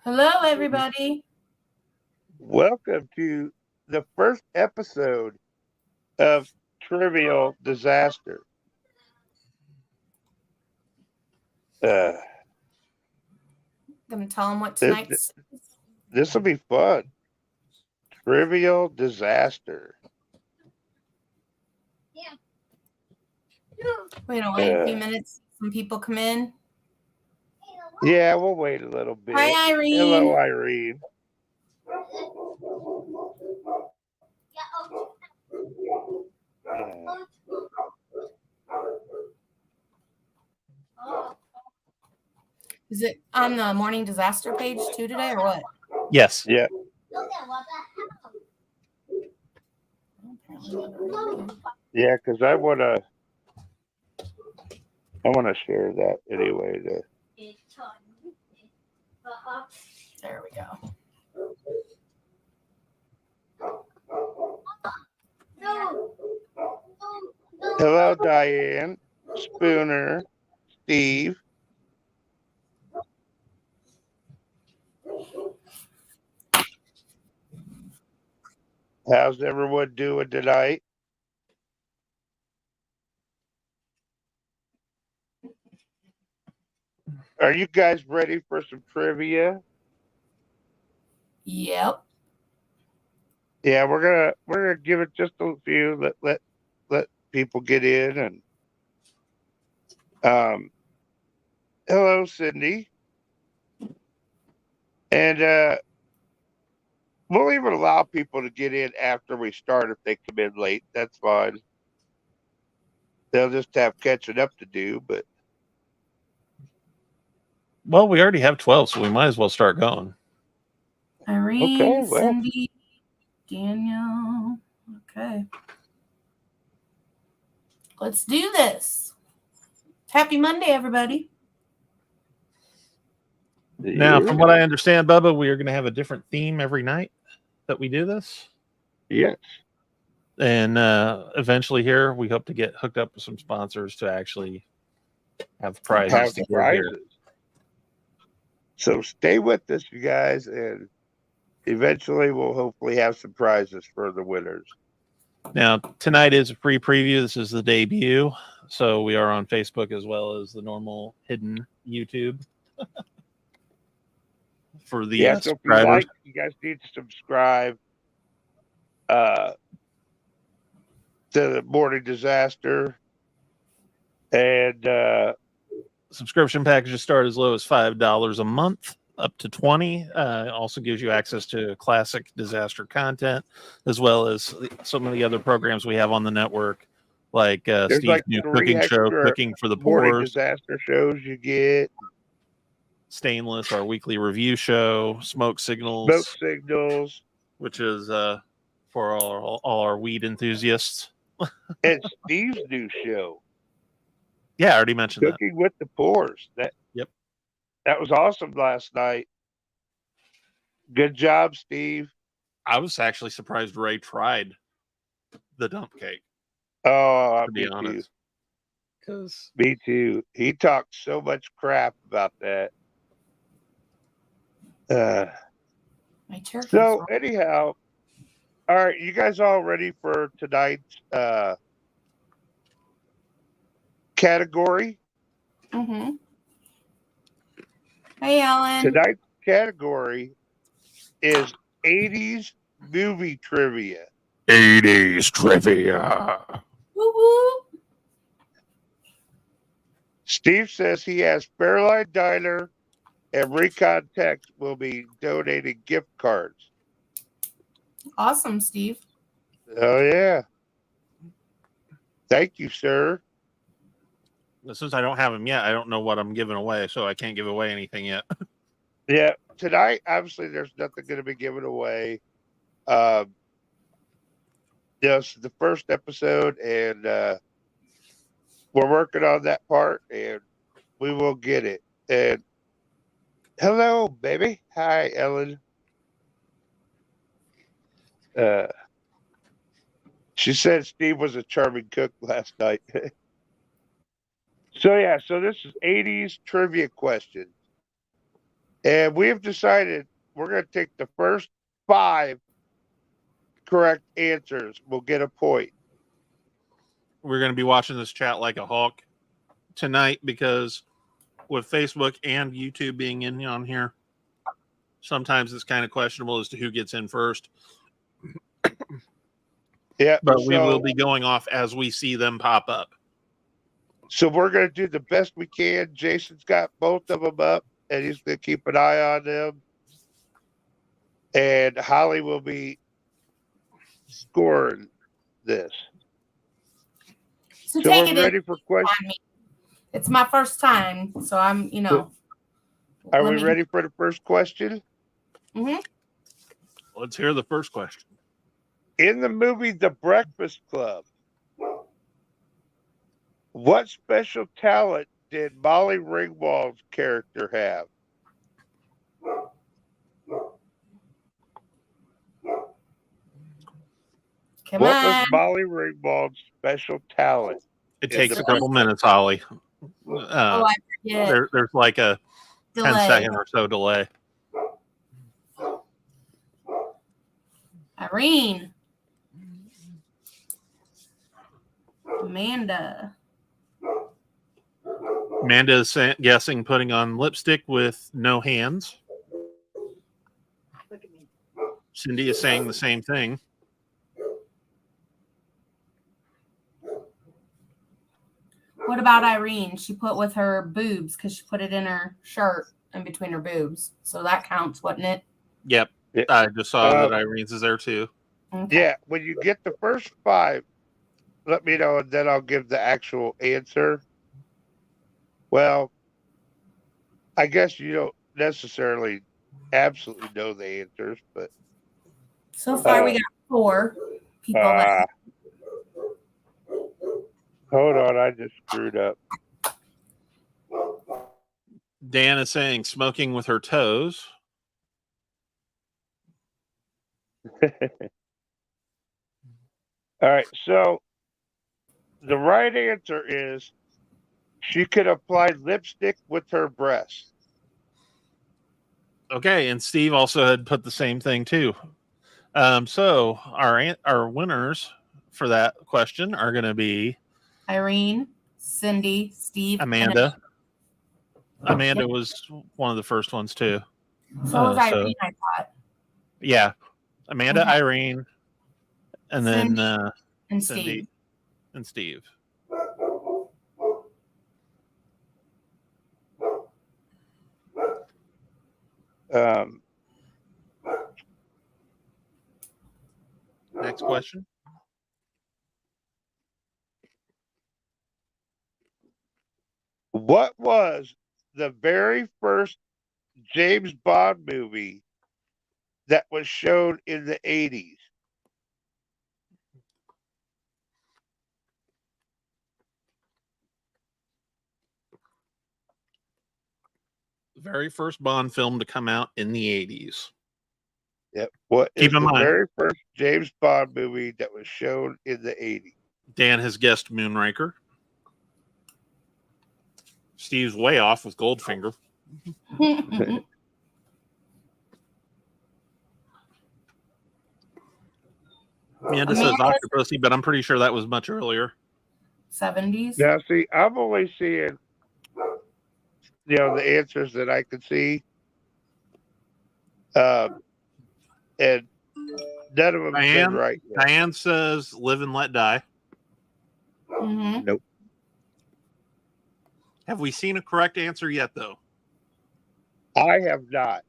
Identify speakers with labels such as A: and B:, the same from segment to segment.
A: Hello, everybody.
B: Welcome to the first episode of Trivial Disaster.
A: Gonna tell them what tonight's.
B: This will be fun. Trivial Disaster.
A: Wait a few minutes. Some people come in.
B: Yeah, we'll wait a little bit.
A: Hi, Irene.
B: Hello, Irene.
A: Is it on the morning disaster page too today, or what?
C: Yes.
B: Yeah. Yeah, because I want to share that anyway.
A: There we go.
B: Hello, Diane, Spooner, Steve. How's everyone doing tonight? Are you guys ready for some trivia?
A: Yep.
B: Yeah, we're gonna give it just a few. Let people get in and hello, Cindy. And we'll even allow people to get in after we start if they come in late. That's fine. They'll just have catching up to do, but
C: well, we already have 12, so we might as well start going.
A: Irene,
B: okay, well.
A: Cindy, Daniel. Okay. Let's do this. Happy Monday, everybody.
C: Now, from what I understand, Bubba, we are going to have a different theme every night that we do this.
B: Yes.
C: And eventually here, we hope to get hooked up with some sponsors to actually have prizes to give here.
B: So stay with us, you guys, and eventually we'll hopefully have some prizes for the winners.
C: Now, tonight is a free preview. This is the debut. So we are on Facebook as well as the normal hidden YouTube. For the
B: so if you guys need to subscribe to the Morning Disaster. And
C: subscription packages start as low as $5 a month up to $20. Also gives you access to classic disaster content, as well as some of the other programs we have on the network, like Steve's new cooking show, Cooking for the Poor.
B: Disaster shows you get.
C: Stainless, our weekly review show, Smoke Signals, which is for all our weed enthusiasts.
B: And Steve's new show.
C: Yeah, I already mentioned
B: Cooking with the Poors. That was awesome last night. Good job, Steve.
C: I was actually surprised Ray tried the dump cake.
B: Oh,
C: to be honest. Because
B: me too. He talked so much crap about that. So anyhow, all right, you guys all ready for tonight's category?
A: Mm-hmm. Hey, Alan.
B: Tonight's category is 80s movie trivia.
C: 80s trivia.
A: Woo-woo.
B: Steve says he has Fairline Diner and Recon Tex will be donating gift cards.
A: Awesome, Steve.
B: Oh yeah. Thank you, sir.
C: Since I don't have them yet, I don't know what I'm giving away, so I can't give away anything yet.
B: Yeah. Tonight, obviously, there's nothing going to be given away. This is the first episode, and we're working on that part, and we will get it. And hello, baby. Hi, Ellen. Uh, she said Steve was a charming cook last night. So yeah, so this is 80s trivia question. And we've decided we're going to take the first 5 correct answers. We'll get a point.
C: We're going to be watching this chat like a hawk tonight because with Facebook and YouTube being in on here, sometimes it's kind of questionable as to who gets in first.
B: Yeah.
C: But we will be going off as we see them pop up.
B: So we're going to do the best we can. Jason's got both of them up, and he's going to keep an eye on them. And Holly will be scoring this.
A: So
B: So
A: take
B: we're
A: it
B: ready for questions.
A: in. It's my first time, so I'm,
B: Are
A: let
B: we
A: me-
B: ready for the first question?
A: Mhm.
C: Let's hear the first question.
B: In the movie The Breakfast Club, what special talent did Molly Ringwald's character have?
A: Come
B: What
A: on.
B: was Molly Ringwald's special talent?
C: It
B: In
C: takes
B: the
C: a couple minutes, Holly.
A: Oh, I forget.
C: There's like a 10
A: Delay.
C: second or so delay.
A: Irene. Amanda.
C: Amanda is guessing putting on lipstick with no hands. Cindy is saying the same thing.
A: What about Irene? She put with her boobs because she put it in her shirt in between her boobs. So that counts, wouldn't it?
C: Yep.
B: Yeah.
C: I just saw that Irene's is there too.
A: Okay.
B: Yeah, when you get the first 5, let me know, and then I'll give the actual answer. Well, I guess you don't necessarily absolutely know the answers, but
A: So far, we got 4 people. That,
B: hold on, I just screwed up.
C: Dan is saying smoking with her toes.
B: All right, so the right answer is she could apply lipstick with her breasts.
C: Okay, and Steve also had put the same thing too. So our winners for that question are going to be
A: Irene, Cindy, Steve, and
C: Amanda. Amanda was one of the first ones too.
A: So was Irene, I thought.
C: Yeah, Amanda,
A: Okay.
C: Irene, and then
A: And
C: Cindy
A: Steve.
C: and Steve. Next question.
B: What was the very first James Bond movie that was shown in the 80s?
C: The very first Bond film to come out in the 80s.
B: Yep. What
C: Keep
B: is
C: in
B: the
C: mind-
B: very first James Bond movie that was shown in the 80s?
C: Dan has guessed Moonraker. Steve's way off with Goldfinger. Amanda says
A: Amanda-
C: Octopussy, but I'm pretty sure that was much earlier.
A: 70s.
B: Now, see, I'm only seeing, the answers that I could see. And none of them been
C: Diane?
B: right yet.
C: Diane says Live and Let Die.
A: Mhm.
B: Nope.
C: Have we seen a correct answer yet, though?
B: I have not.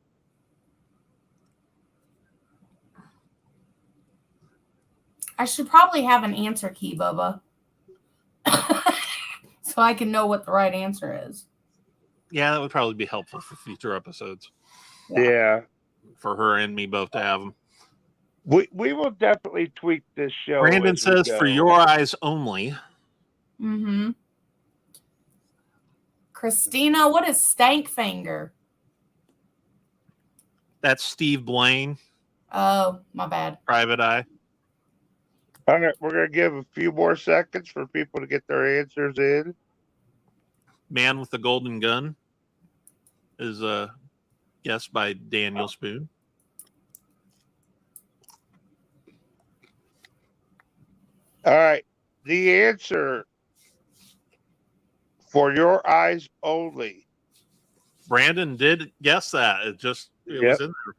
A: I should probably have an answer key, Bubba. So I can know what the right answer is.
C: Yeah, that would probably be helpful for future episodes
B: Yeah.
C: for her and me both to have them.
B: We will definitely tweak this show.
C: Brandon
B: as we
C: says,
B: go.
C: "For your eyes only."
A: Mm-hmm. Christina, what is stank finger?
C: That's Steve Blaine,
A: Oh, my bad.
C: Private Eye.
B: All right, we're gonna give a few more seconds for people to get their answers in.
C: Man with the Golden Gun is guessed by Daniel Spoon.
B: All right, the answer for your eyes only.
C: Brandon did guess that. It was
B: Yep.
C: in there.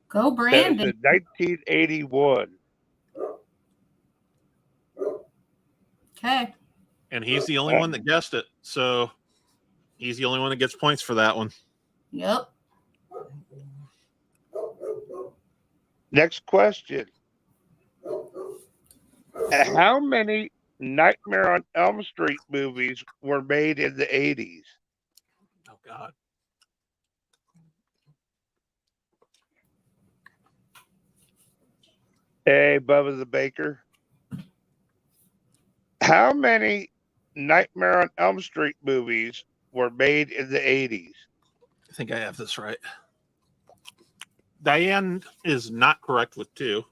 A: Go,
B: That
A: Brandon.
B: is in 1981.
A: Okay.
C: And he's the only one that guessed it. So he's the only one that gets points for that one.
A: Yep.
B: Next question. How many Nightmare on Elm Street movies were made in the 80s?
C: Oh, God.
B: Hey, Bubba the Baker. How many Nightmare on Elm Street movies were made in the 80s?
C: I think I have this right. Diane is not correct with 2.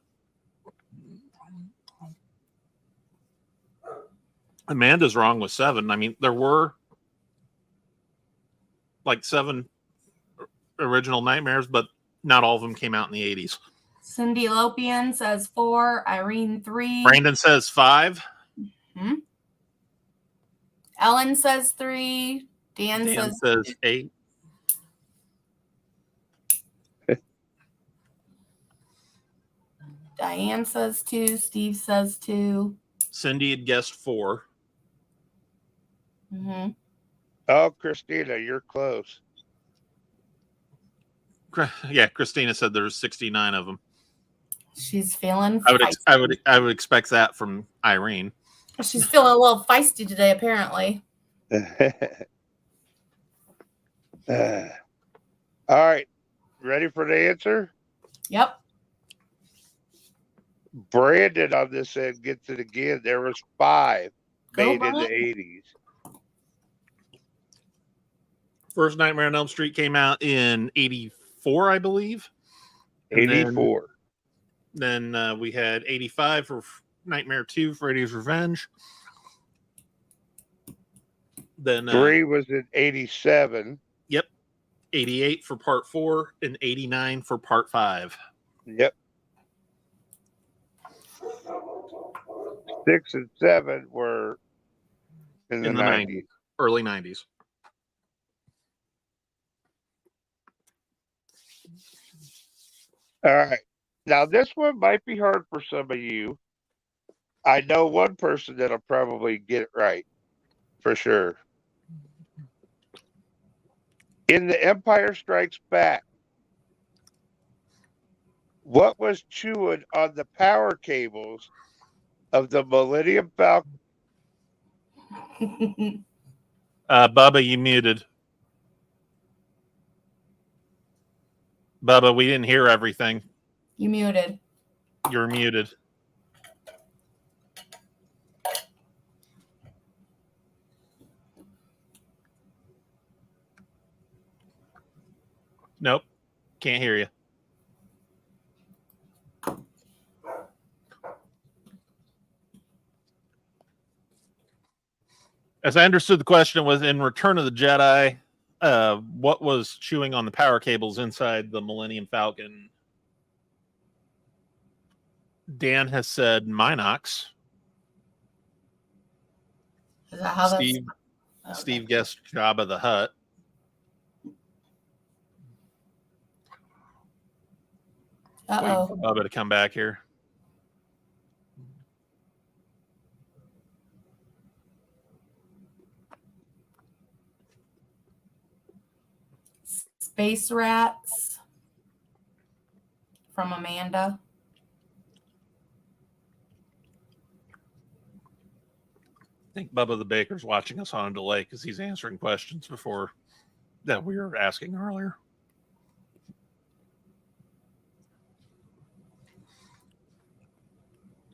C: Amanda's wrong with 7. I mean, there were like 7 original Nightmares, but not all of them came out in the 80s.
A: Cindy Lopian says 4. Irene 3.
C: Brandon says 5.
A: Ellen says 3. Dan
C: says 8.
A: Diane says 2. Steve says 2.
C: Cindy had guessed 4.
A: Mm-hmm.
B: Oh, Christina, you're close.
C: Yeah, Christina said there's 69 of them.
A: She's feeling
C: I would expect that from Irene.
A: She's feeling a little feisty today, apparently.
B: All right. Ready for the answer?
A: Yep.
B: Brandon on this end gets it again. There was 5
A: Go,
B: made in
A: Brandon.
B: the 80s.
C: First Nightmare on Elm Street came out in 84, I believe. And
B: 84.
C: Then we had 85 for Nightmare 2, Freddy's Revenge. Then
B: 3 was in 87.
C: Yep. 88 for part 4 and 89 for part 5.
B: Yep. 6 and 7 were in the 90s.
C: Early 90s.
B: All right. Now, this one might be hard for some of you. I know one person that'll probably get it right for sure. In The Empire Strikes Back, what was chewing on the power cables of the Millennium Falcon?
C: Bubba, you muted. Bubba, we didn't hear everything.
A: You muted.
C: You're muted. Nope. Can't hear you. As I understood the question was in Return of the Jedi, what was chewing on the power cables inside the Millennium Falcon? Dan has said Minox.
A: Is that how
C: Steve,
A: that's... Okay.
C: Steve guessed Jabba the Hutt.
A: Uh-oh.
C: Waiting for Bubba to come back here.
A: Space Rats from Amanda.
C: I think Bubba the Baker's watching us on a delay because he's answering questions before that we were asking earlier.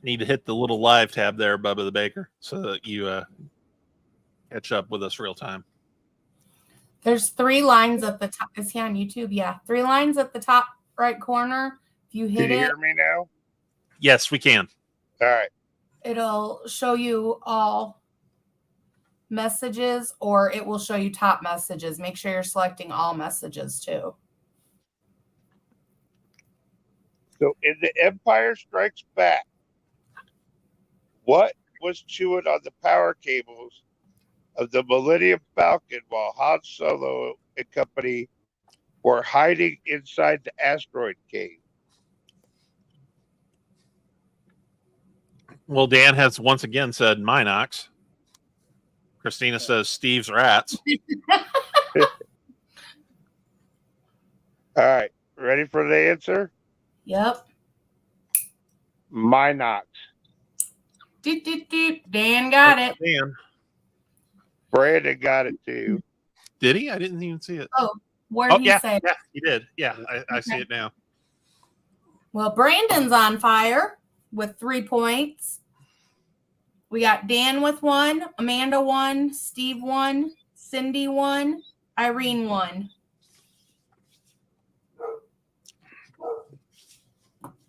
C: Need to hit the little live tab there, Bubba the Baker, so that you catch up with us real time.
A: There's 3 lines at the top. Is he on YouTube? Yeah. 3 lines at the top right corner. If you hit
B: Can you
A: it,
B: hear me now?
C: Yes, we can.
B: All right.
A: it'll show you all messages, or it will show you top messages. Make sure you're selecting all messages too.
B: So in The Empire Strikes Back, what was chewing on the power cables of the Millennium Falcon while Han Solo and company were hiding inside the asteroid cave?
C: Well, Dan has once again said Minox. Christina says Steve's Rats.
B: All right. Ready for the answer?
A: Yep.
B: Minox.
A: Doot, doot, doot. Dan got it.
C: Dan.
B: Brandon got it too.
C: Did he? I didn't even see it.
A: What did he
C: yeah,
A: say?
C: yeah, he did. Yeah, I see it now.
A: Well, Brandon's on fire with 3 points. We got Dan with 1, Amanda 1, Steve 1, Cindy 1, Irene 1.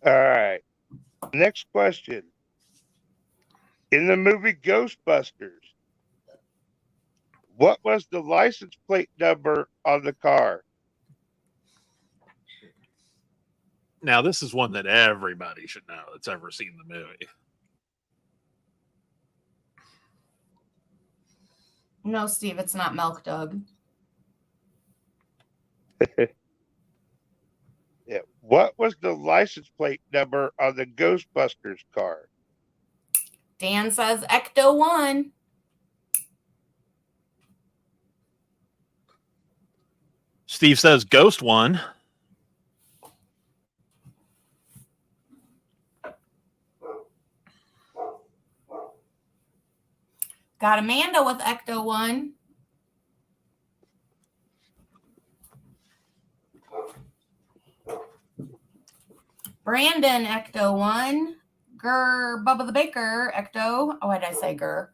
B: All right. Next question. In the movie Ghostbusters, what was the license plate number on the car?
C: Now, this is one that everybody should know that's ever seen the movie.
A: No, Steve, it's not Milk Dug.
B: Yeah. What was the license plate number on the Ghostbusters car?
A: Dan says Ecto 1.
C: Steve says Ghost One.
A: Got Amanda with Ecto 1. Brandon, Ecto 1. Bubba the Baker, Ecto. Oh, why did I say Gur?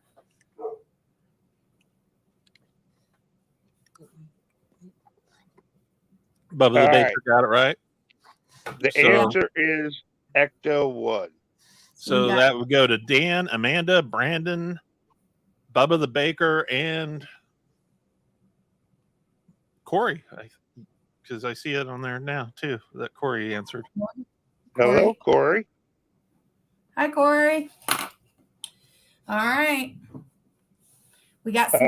C: Bubba the
B: All
C: Baker
B: right.
C: got it right.
B: The
C: So-
B: answer is Ecto 1.
C: So
A: Yeah.
C: that would go to Dan, Amanda, Brandon, Bubba the Baker, and Corey. Because I see it on there now, too, that Corey answered.
B: Hello, Corey.
A: Hi, Corey. All right. We got some.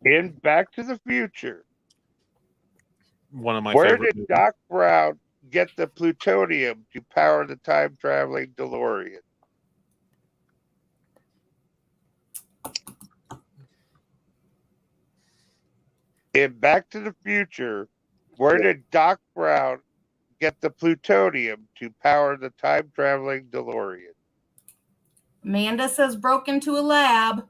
B: In Back to the Future,
C: One of my
B: where
C: favorite
B: did
C: movies.
B: Doc Brown get the plutonium to power the time traveling DeLorean? In Back to the Future, where did Doc Brown get the plutonium to power the time traveling DeLorean?
A: Amanda says broke into a lab.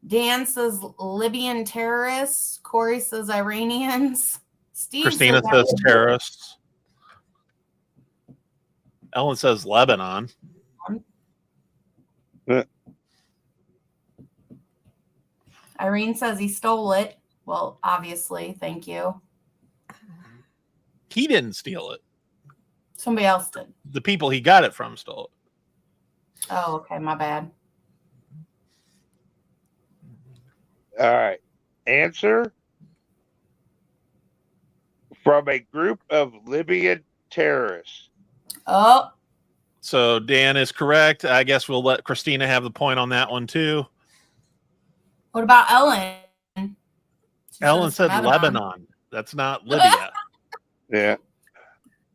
A: Dan says Libyan terrorists. Corey says Iranians. Steve
C: Christina
A: says
C: says terrorists. Ellen says Lebanon.
A: Irene says he stole it. Well, obviously, thank you.
C: He didn't steal it.
A: Somebody else did.
C: The people he got it from stole it.
A: Oh, okay, my bad.
B: All right. Answer: from a group of Libyan terrorists.
A: Oh,
C: So Dan is correct. I guess we'll let Christina have the point on that one, too.
A: what about Ellen? She
C: Ellen
A: says
C: said Lebanon. That's not Libya.
B: Yeah.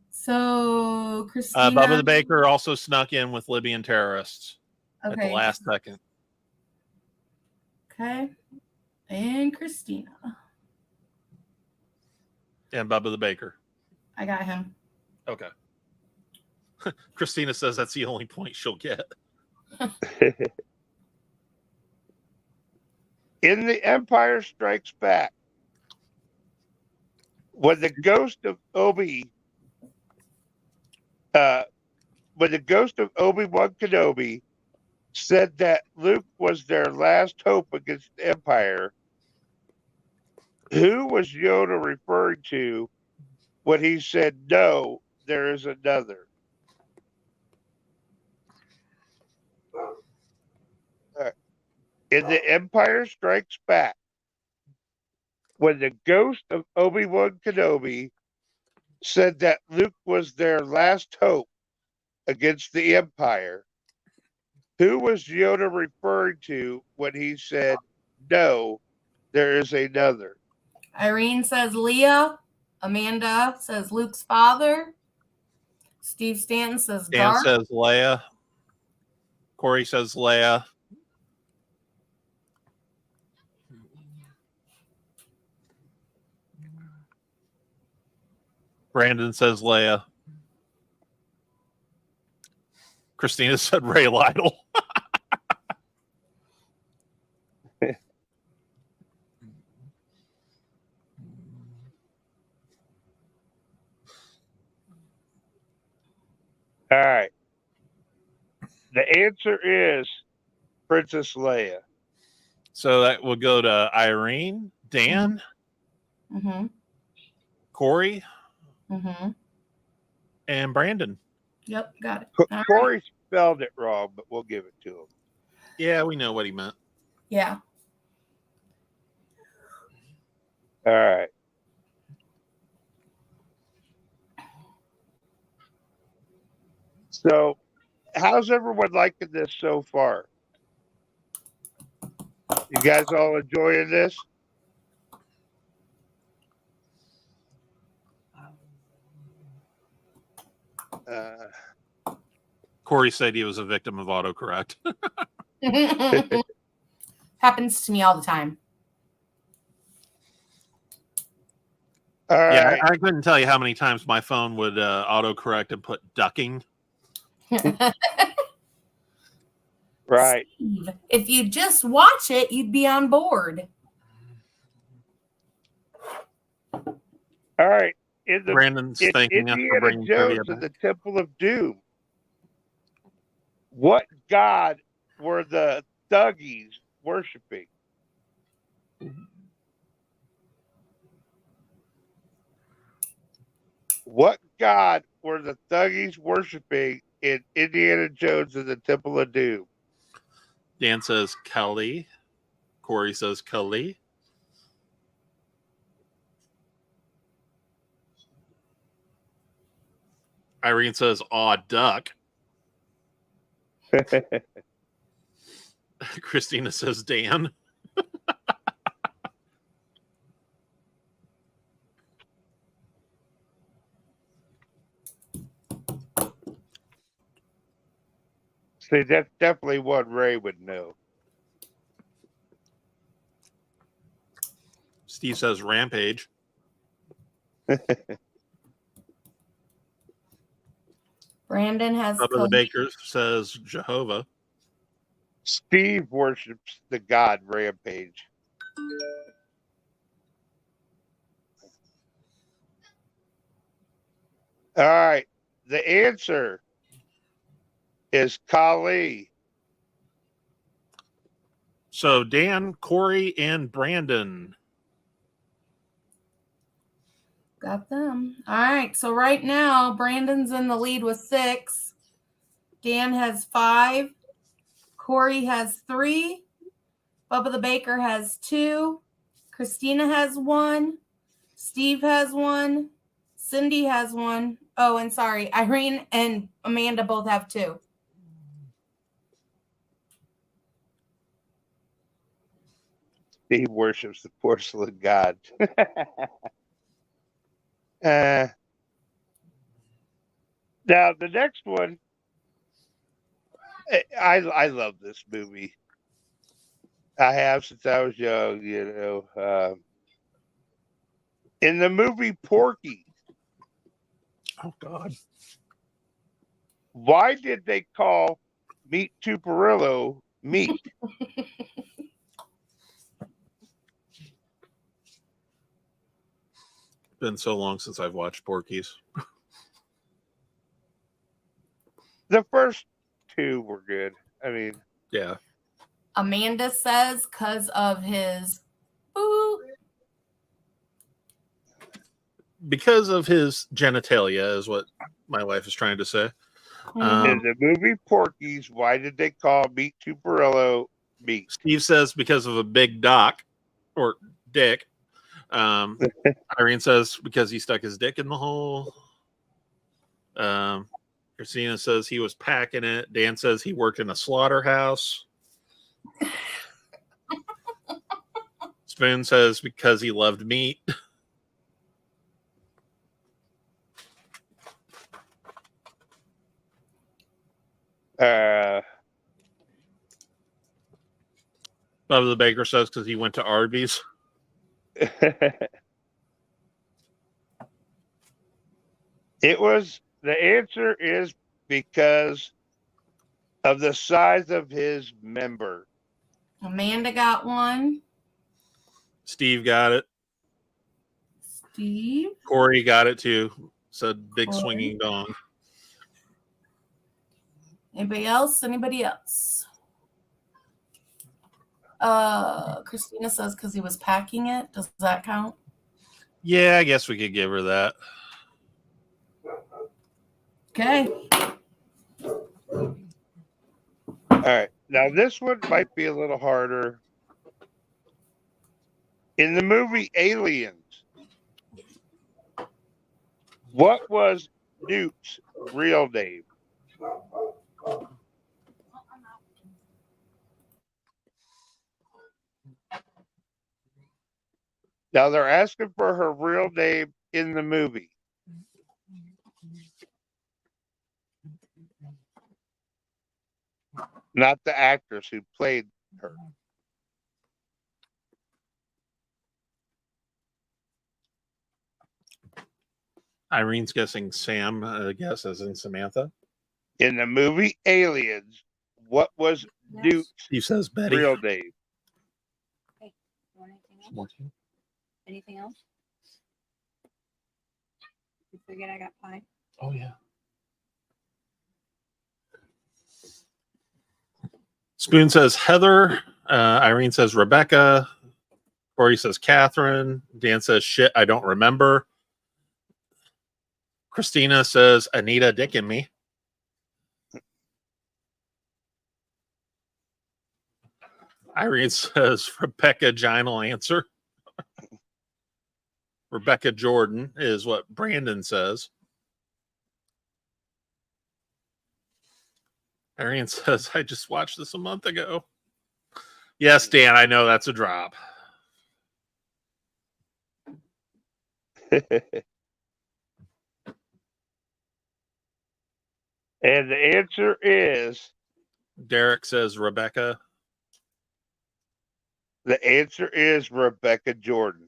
A: So Christina.
C: Bubba the Baker also snuck in with Libyan terrorists at the
A: Okay.
C: last second.
A: Okay. And Christina.
C: And Bubba the Baker.
A: I got him.
C: Okay. Christina says that's the only point she'll get.
B: In The Empire Strikes Back, when the ghost of Obi-Wan Kenobi said that Luke was their last hope against the Empire, who was Yoda referring to when he said, "No, there is another"? In The Empire Strikes Back, when the ghost of Obi-Wan Kenobi said that Luke was their last hope against the Empire, who was Yoda referring to when he said, "No, there is another"?
A: Irene says Leah. Amanda says Luke's father. Steve Stanton says
C: Dan
A: Darth.
C: says Leia. Corey says Leia. Brandon says Leia. Christina said Ray Lytle.
B: All right. The answer is Princess Leia.
C: So that will go to Irene, Dan,
A: Mm-hmm.
C: Corey,
A: Mm-hmm.
C: and Brandon.
A: Yep, got it. All right.
B: Corey spelled it wrong, but we'll give it to him.
C: Yeah, we know what he meant.
A: Yeah.
B: All right. So, how's everyone liking this so far? You guys all enjoying this?
C: Corey said he was a victim of autocorrect.
A: Happens to me all the time.
B: All
C: Yeah,
B: right.
C: I couldn't tell you how many times my phone would autocorrect and put ducking.
B: Right.
A: Steve, if you just watch it, you'd be on board.
B: All right.
C: Brandon's
B: In
C: thanking us for
B: Indiana
C: bringing trivia
B: Jones and
C: back.
B: the Temple of Doom, what god were the thuggies worshiping? What god were the thuggies worshiping in Indiana Jones and the Temple of Doom?
C: Dan says Kelly. Corey says Kelly. Irene says aw duck. Christina says Dan.
B: See, that's definitely what Ray would know.
C: Steve says Rampage.
A: Brandon has
C: Bubba the Baker says Jehovah.
B: Steve worships the god Rampage. All right. The answer is Kali.
C: So Dan, Corey, and Brandon.
A: got them. All right. So right now, Brandon's in the lead with 6. Dan has 5. Corey has 3. Bubba the Baker has 2. Christina has 1. Steve has 1. Cindy has 1. Oh, and sorry, Irene and Amanda both have 2.
B: Steve worships the porcelain god. Now, the next one, I love this movie. I have since I was young, you know. In the movie Porky,
C: Oh God.
B: why did they call Meat Tuperillo meat?
C: Been so long since I've watched Porky's.
B: The first two were good. I mean,
C: Yeah.
A: Amanda says because of his boo.
C: Because of his genitalia is what my wife is trying to say.
B: in
C: Um,
B: the movie Porky's, why did they call Meat Tuperillo meat?
C: Steve says because of a big dock or dick. Irene says because he stuck his dick in the hole. Christina says he was packing it. Dan says he worked in a slaughterhouse. Spoon says because he loved meat.
B: Uh,
C: Bubba the Baker says because he went to Arby's.
B: the answer is because of the size of his member.
A: Amanda got one.
C: Steve got it.
A: Steve.
C: Corey got it too. Said big
A: Corey.
C: swinging dong.
A: Anybody else? Anybody else? Christina says because he was packing it. Does that count?
C: Yeah, I guess we could give her that.
A: Okay.
B: All right. Now, this one might be a little harder. In the movie Aliens, what was Newt's real name? Now, they're asking for her real name in the movie. Not the actress who played her.
C: Irene's guessing Sam, I guess, as in Samantha.
B: In the movie Aliens, what was Newt's
C: Steve says Betty.
B: real name?
D: You want anything else? Anything else? You forget I got pie.
C: Oh, yeah. Spoon says Heather. Irene says Rebecca. Corey says Catherine. Dan says shit, I don't remember. Christina says Anita Dick and me. Irene says Rebecca Ginal answer. Rebecca Jordan is what Brandon says. Irene says, I just watched this a month ago. Yes, Dan, I know that's a drop.
B: And the answer is,
C: Derek says Rebecca.
B: the answer is Rebecca Jordan.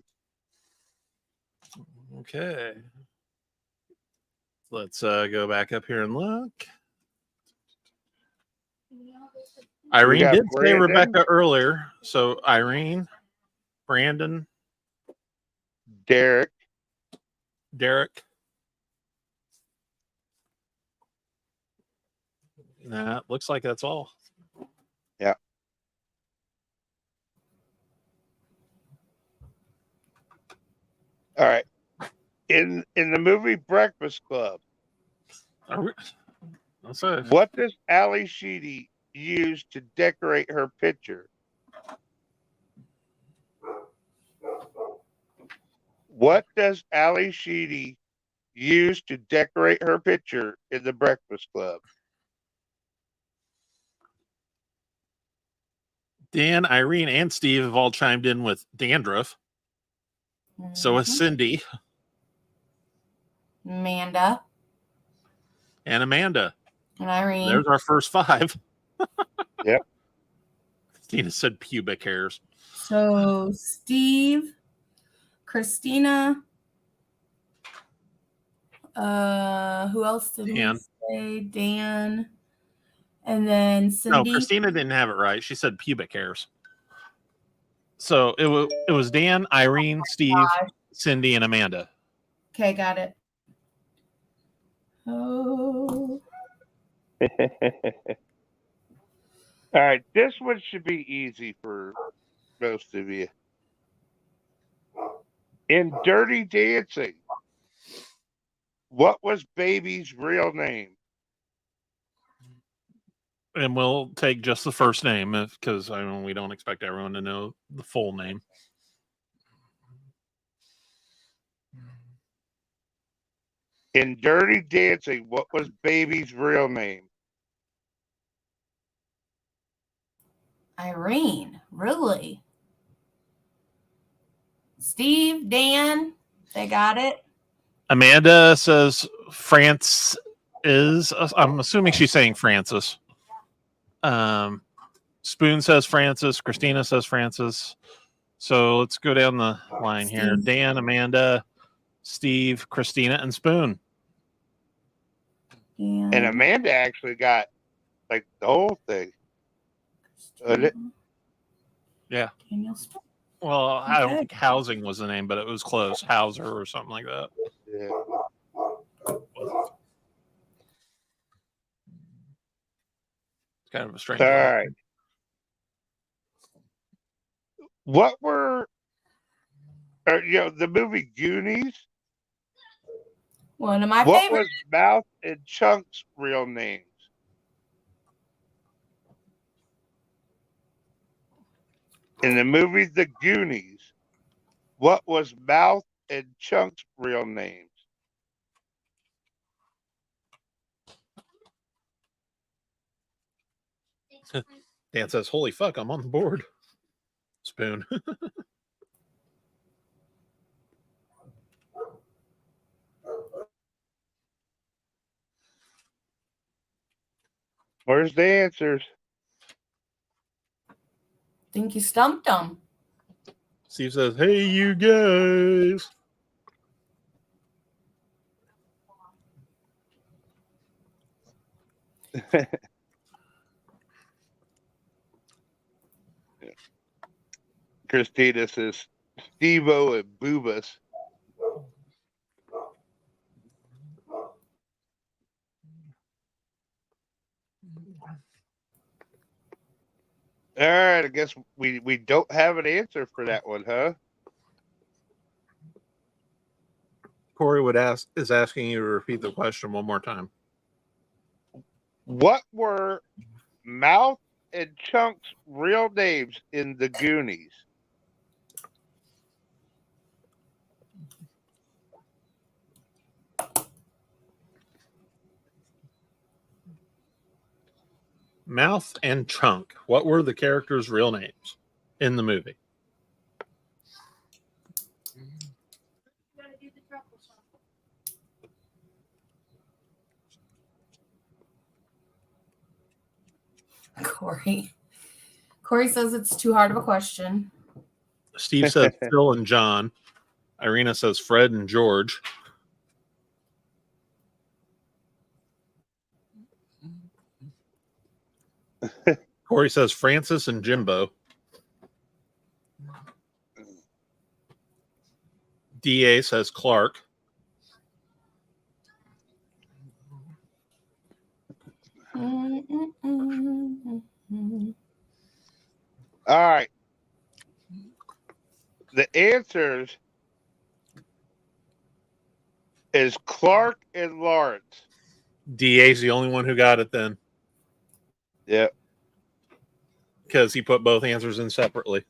C: Okay. Let's go back up here and look. Irene
B: got
C: did say
B: Brandon.
C: Rebecca earlier. So Irene, Brandon,
B: Derek,
C: Derek. Nah, looks like that's all.
B: Yeah. All right. In the movie Breakfast Club,
C: That's it.
B: what does Ali Sheedy use to decorate her picture? What does Ali Sheedy use to decorate her picture in the Breakfast Club?
C: Dan, Irene, and Steve have all chimed in with dandruff. So has
A: Mhm.
C: Cindy
A: Amanda
C: and Amanda.
A: and Irene.
C: There's our first five.
B: Yep.
C: Christina said pubic hairs.
A: So Steve, Christina, who else did
C: Dan.
A: we say? Dan, and then
C: No,
A: Cindy.
C: Christina didn't have it right. She said pubic hairs. So it was Dan, Irene, Steve,
A: Gosh.
C: Cindy, and Amanda.
A: Okay, got it. Oh,
B: All right, this one should be easy for most of you. In Dirty Dancing, what was Baby's real name?
C: And we'll take just the first name because we don't expect everyone to know the full name.
B: In Dirty Dancing, what was Baby's real name?
A: Irene, really? Steve, Dan, they got it.
C: Amanda says France is. I'm assuming she's saying Francis. Spoon says Francis. Christina says Francis. So let's go down the line here.
A: Steve.
C: Dan, Amanda, Steve, Christina, and Spoon.
B: And Amanda actually got like the whole thing.
C: Yeah.
A: Daniel Spoon.
C: Well, I don't
A: Okay.
C: think housing was the name, but it was close. Hauser or something like that.
B: Yeah.
C: It's kind of a strange.
B: All
C: one.
B: right. What were, the movie Goonies?
A: One of my
B: What
A: favorites.
B: was Mouth and Chunk's real names? In the movie The Goonies, what was Mouth and Chunk's real names?
C: Dan says, "Holy fuck, I'm on the board." Spoon.
B: Where's the answers?
A: Think you stumped them.
C: Steve says, "Hey, you guys."
B: Christina says Steve-O and Boobas. All right, I guess we don't have an answer for that one, huh?
C: Corey is asking you to repeat the question one more time.
B: What were Mouth and Chunk's real names in the Goonies?
C: Mouth and Chunk. What were the characters' real names in the movie?
A: Corey. Corey says it's too hard of a question.
C: Steve says Phil and John. Irina says Fred and George. Corey says Francis and Jimbo. DA says Clark.
B: All right. The answers is Clark and Lawrence.
C: DA's the only one who got it then
B: Yep.
C: because he put both answers in separately.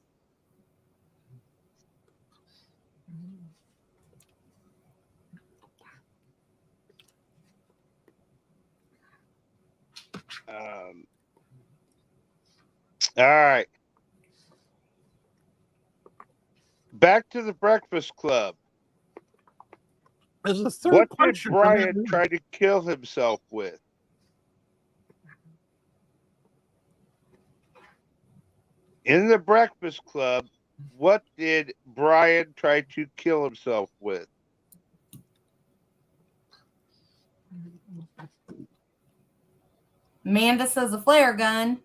B: All right. Back to the Breakfast Club.
C: This is the third
B: What did
C: question.
B: Brian try to kill himself with? In the Breakfast Club, what did Brian try to kill himself with?
A: Amanda says a flare gun.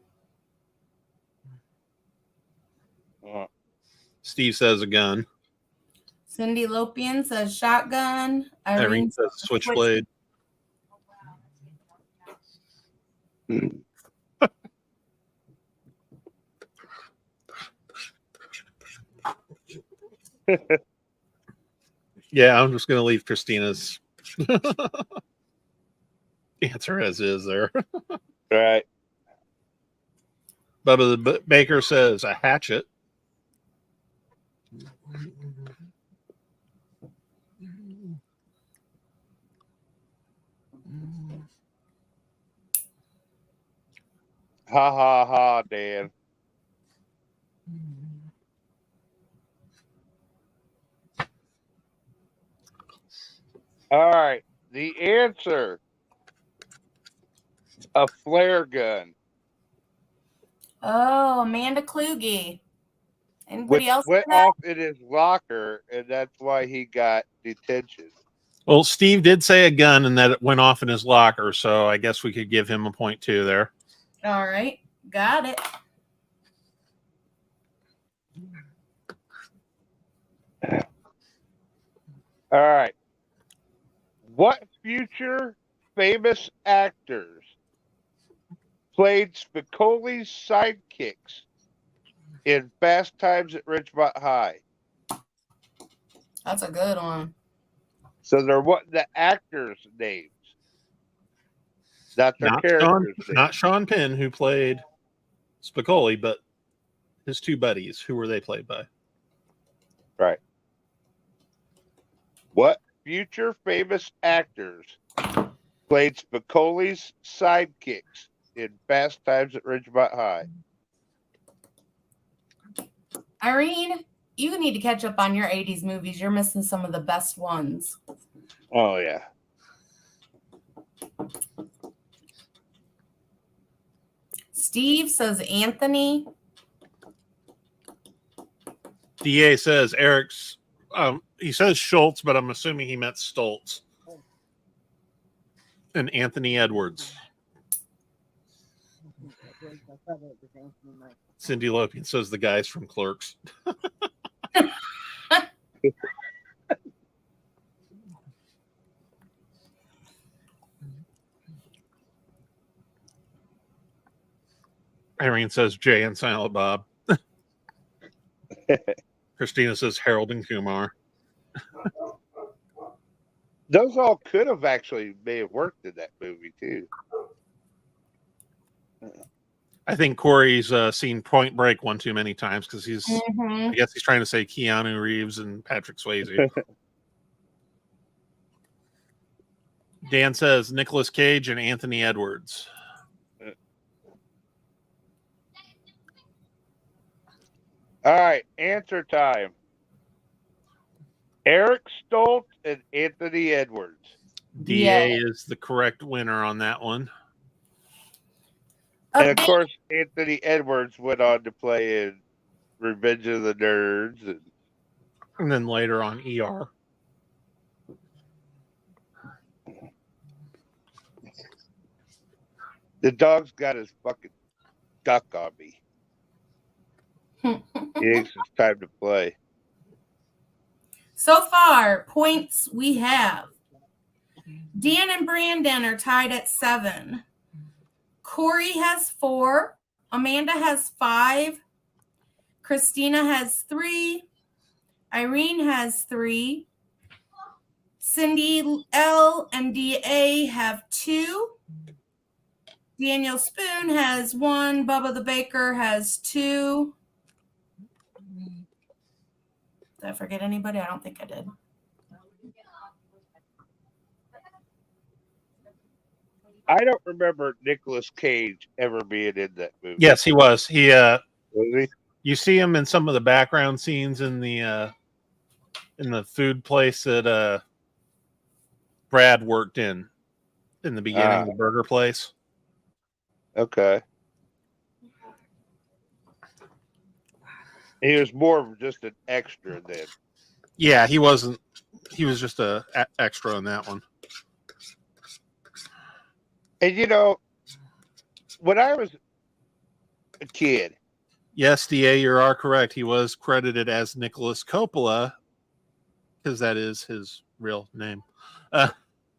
C: Steve says a gun.
A: Cindy Lopian says shotgun.
C: Irene
A: Irene
C: says switchblade. Yeah, I'm just going to leave Christina's answer as is there.
B: Right.
C: Bubba the Baker says a hatchet.
B: Ha ha ha, Dan. All right. The answer, a flare gun.
A: Oh, Amanda Kluge. Anybody
B: Which
A: else?
B: went off in his locker, and that's why he got detention.
C: Well, Steve did say a gun and that it went off in his locker, so I guess we could give him a point too there.
A: All right. Got it.
B: All right. What future famous actors played Spicoli's sidekicks in Fast Times at Ridgemont High?
A: That's a good one.
B: So they're what the actors' names, not their characters' names.
C: Not Sean Penn, who played Spicoli, but his two buddies. Who were they played by?
B: Right. What future famous actors played Spicoli's sidekicks in Fast Times at Ridgemont High?
A: Irene, you need to catch up on your 80s movies. You're missing some of the best ones.
B: Oh, yeah.
A: Steve says Anthony.
C: DA says Eric's. He says Schultz, but I'm assuming he meant Stoltz. And Anthony Edwards. Cindy Lopian says the guys from Clerks. Irene says Jay and Silent Bob. Christina says Harold and Kumar.
B: Those all could have actually may have worked in that movie too.
C: I think Corey's seen Point Break one too many times because he's. I guess he's trying to say Keanu Reeves and Patrick Swayze. Dan says Nicolas Cage and Anthony Edwards.
B: All right, answer time. Eric Stoltz and Anthony Edwards.
C: DA is the correct winner on that one.
B: And of course, Anthony Edwards went on to play in Revenge of the Nerds.
C: And then later on ER.
B: The dog's got his fucking duck on me. He thinks it's time to play.
A: So far, points we have. Dan and Brandon are tied at 7. Corey has 4. Amanda has 5. Christina has 3. Irene has 3. Cindy L and DA have 2. Daniel Spoon has 1. Bubba the Baker has 2. Did I forget anybody? I don't think I did.
B: I don't remember Nicolas Cage ever being in that movie.
C: Yes, he was.
B: Was he?
C: You see him in some of the background scenes in the food place that Brad worked in the beginning of the burger place.
B: Okay. He was more of just an extra then.
C: Yeah, he wasn't. He was just a extra on that one.
B: And when I was a kid,
C: Yes, DA, you are correct. He was credited as Nicholas Coppola because that is his real name.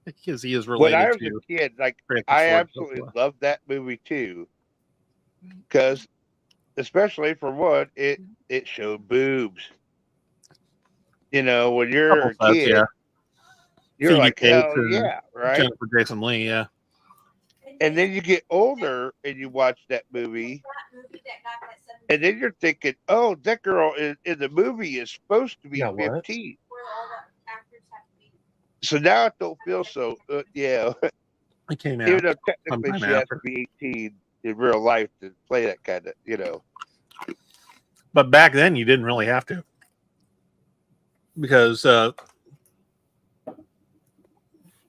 C: Because he is
B: when
C: related
B: I was
C: to
B: a kid, like
C: Francis
B: I
C: Ford
B: absolutely
C: Coppola.
B: loved that movie too, because especially for one, it showed boobs. When you're
C: Couple
B: a
C: sets,
B: kid,
C: yeah.
B: you're
C: Phoebe
B: like,
C: Cates
B: hell
C: and
B: yeah, right?
C: Jennifer Jason Leigh, yeah.
B: And then you get older and you watch that movie, and then you're thinking, oh, that girl in the movie is supposed to be
C: Yeah, what?
B: 15. So now it don't feel so, yeah.
C: It came
B: Even
C: out
B: though technically
C: sometime
B: she has to
C: after.
B: be 18 in real life to play that kind of.
C: But back then, you didn't really have to. Because there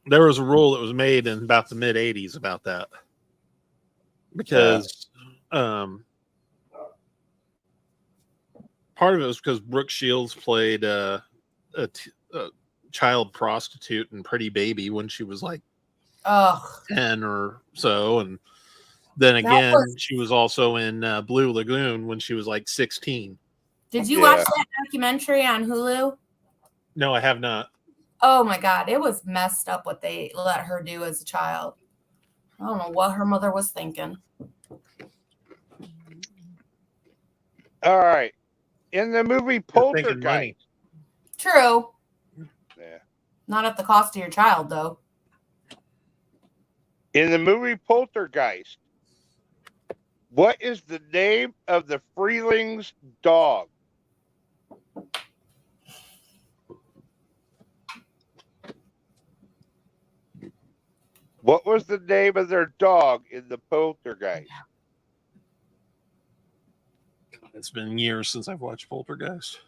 C: was a rule that was made in about the mid 80s about that. Because part of it was because Brooke Shields played a child prostitute in Pretty Baby when she was like
A: Ugh.
C: 10 or so. And then again, she was also in Blue Lagoon when she was like 16.
A: Did you
B: Yeah.
A: watch that documentary on Hulu?
C: No, I have not.
A: Oh my God, it was messed up what they let her do as a child. I don't know what her mother was thinking.
B: All right. In the movie
C: You're thinking money.
B: Poltergeist.
A: True.
B: Yeah.
A: Not at the cost of your child, though.
B: In the movie Poltergeist, what is the name of the Freeling's dog? What was the name of their dog in the Poltergeist?
C: It's been years since I've watched Poltergeist.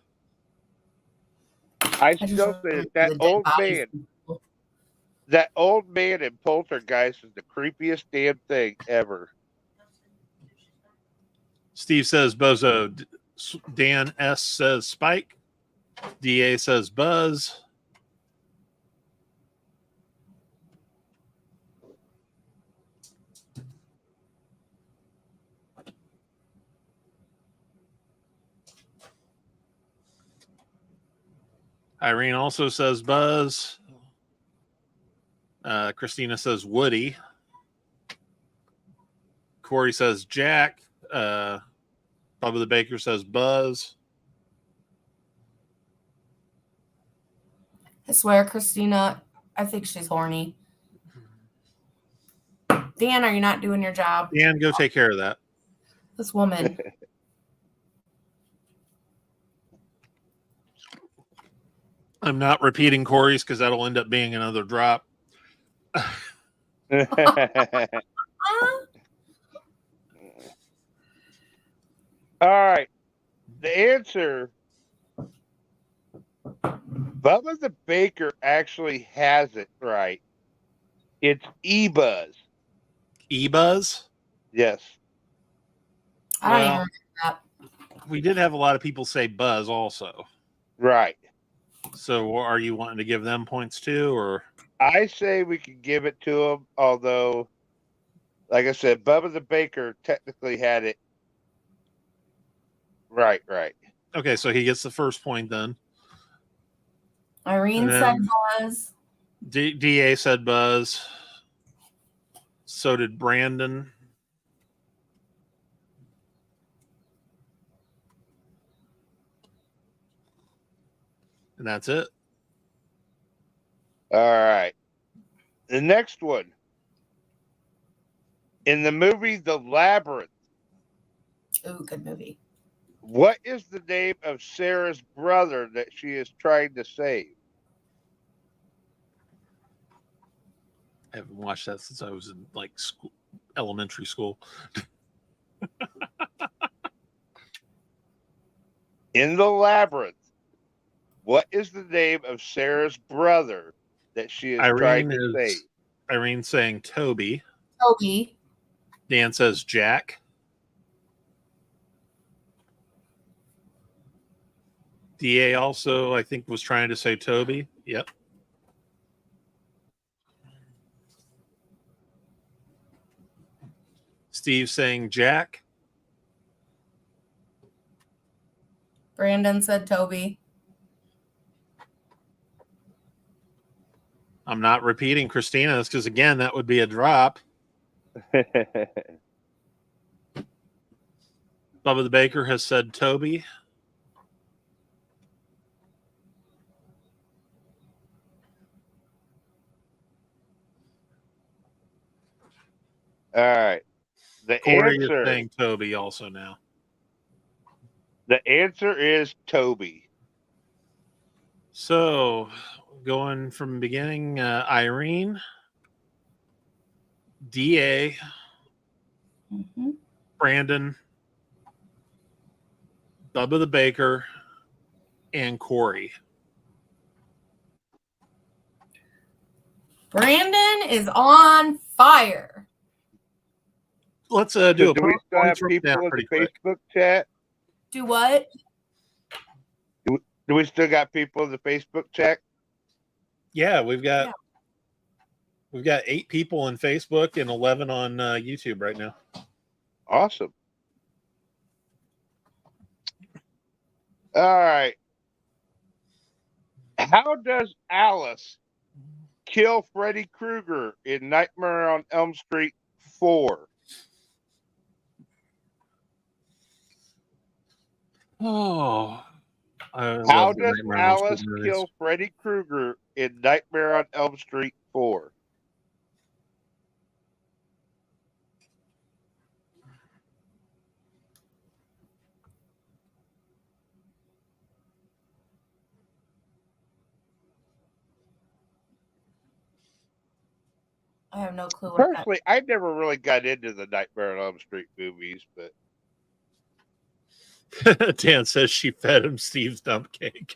B: I still say that old man in Poltergeist is the creepiest damn thing ever.
C: Steve says Bozo. Dan S says Spike. DA says Buzz. Irene also says Buzz. Christina says Woody. Corey says Jack. Bubba the Baker says Buzz.
A: I swear, Christina, I think she's horny. Dan, are you not doing your job?
C: Dan, go take care of that.
A: This woman.
C: I'm not repeating Corey's because that'll end up being another drop.
B: All right. The answer, Bubba the Baker actually has it right. It's E-Buzz.
C: E-Buzz?
B: Yes.
A: I don't even
C: Well,
A: remember that.
C: we did have a lot of people say Buzz also.
B: Right.
C: So are you wanting to give them points too, or?
B: I say we could give it to him, although, like I said, Bubba the Baker technically had it. Right.
C: Okay, so he gets the first point then.
A: Irene said Buzz.
C: DA said Buzz. So did Brandon. And that's it.
B: All right. The next one. In the movie The Labyrinth,
A: Ooh, good movie.
B: what is the name of Sarah's brother that she is trying to save?
C: I haven't watched that since I was in like school, elementary school.
B: In The Labyrinth, what is the name of Sarah's brother that she is trying to save?
C: Irene's saying Toby.
A: Toby.
C: Dan says Jack. DA also, I think, was trying to say Toby. Yep. Steve saying Jack.
A: Brandon said Toby.
C: I'm not repeating Christina's because, again, that would be a drop. Bubba the Baker has said Toby.
B: All right. The
C: Corey
B: answer.
C: is saying Toby also now.
B: The answer is Toby.
C: So, going from the beginning, Irene, DA,
A: Mm-hmm.
C: Brandon, Bubba the Baker, and Corey.
A: Brandon is on fire.
C: Let's do
B: So
C: a
B: do we
C: points
B: still have
C: rundown
B: people in the
C: pretty quick.
B: Facebook chat?
A: Do what?
B: Do we still got people in the Facebook chat?
C: Yeah, we've got
A: Yeah.
C: 8 people on Facebook and 11 on YouTube right now.
B: Awesome. All right. How does Alice kill Freddy Krueger in Nightmare on Elm Street 4?
C: Oh,
B: How does Alice kill Freddy Krueger in Nightmare on Elm Street 4?
A: I have no clue. What that.
B: Personally, I never really got into the Nightmare on Elm Street movies, but
C: Dan says she fed him Steve's dump cake.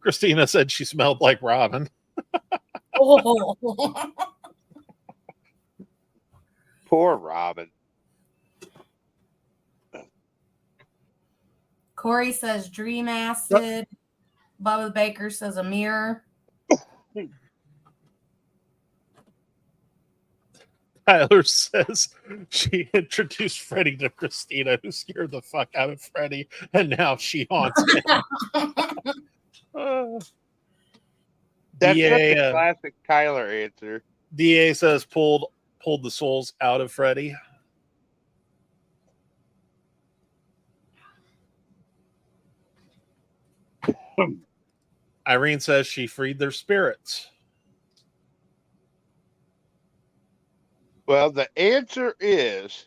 C: Christina said she smelled like Robin.
A: Oh.
B: poor Robin.
A: Corey says dream acid. Bubba the Baker says a mirror.
C: Tyler says she introduced Freddie to Christina, who scared the fuck out of Freddie, and now she haunts him.
B: That's
C: DA,
B: such a classic Tyler answer.
C: DA says pulled the souls out of Freddie. Irene says she freed their spirits.
B: Well, the answer is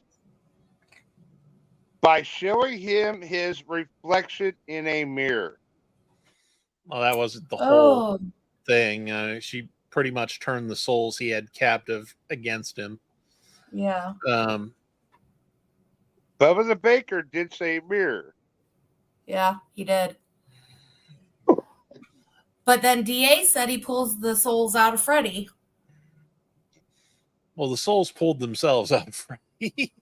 B: by showing him his reflection in a mirror.
C: Well, that wasn't the whole
A: Oh,
C: thing. She pretty much turned the souls he had captive against him.
A: yeah.
B: Bubba the Baker did say mirror.
A: Yeah, he did. But then DA said he pulls the souls out of Freddy.
C: Well, the souls pulled themselves out of Freddie.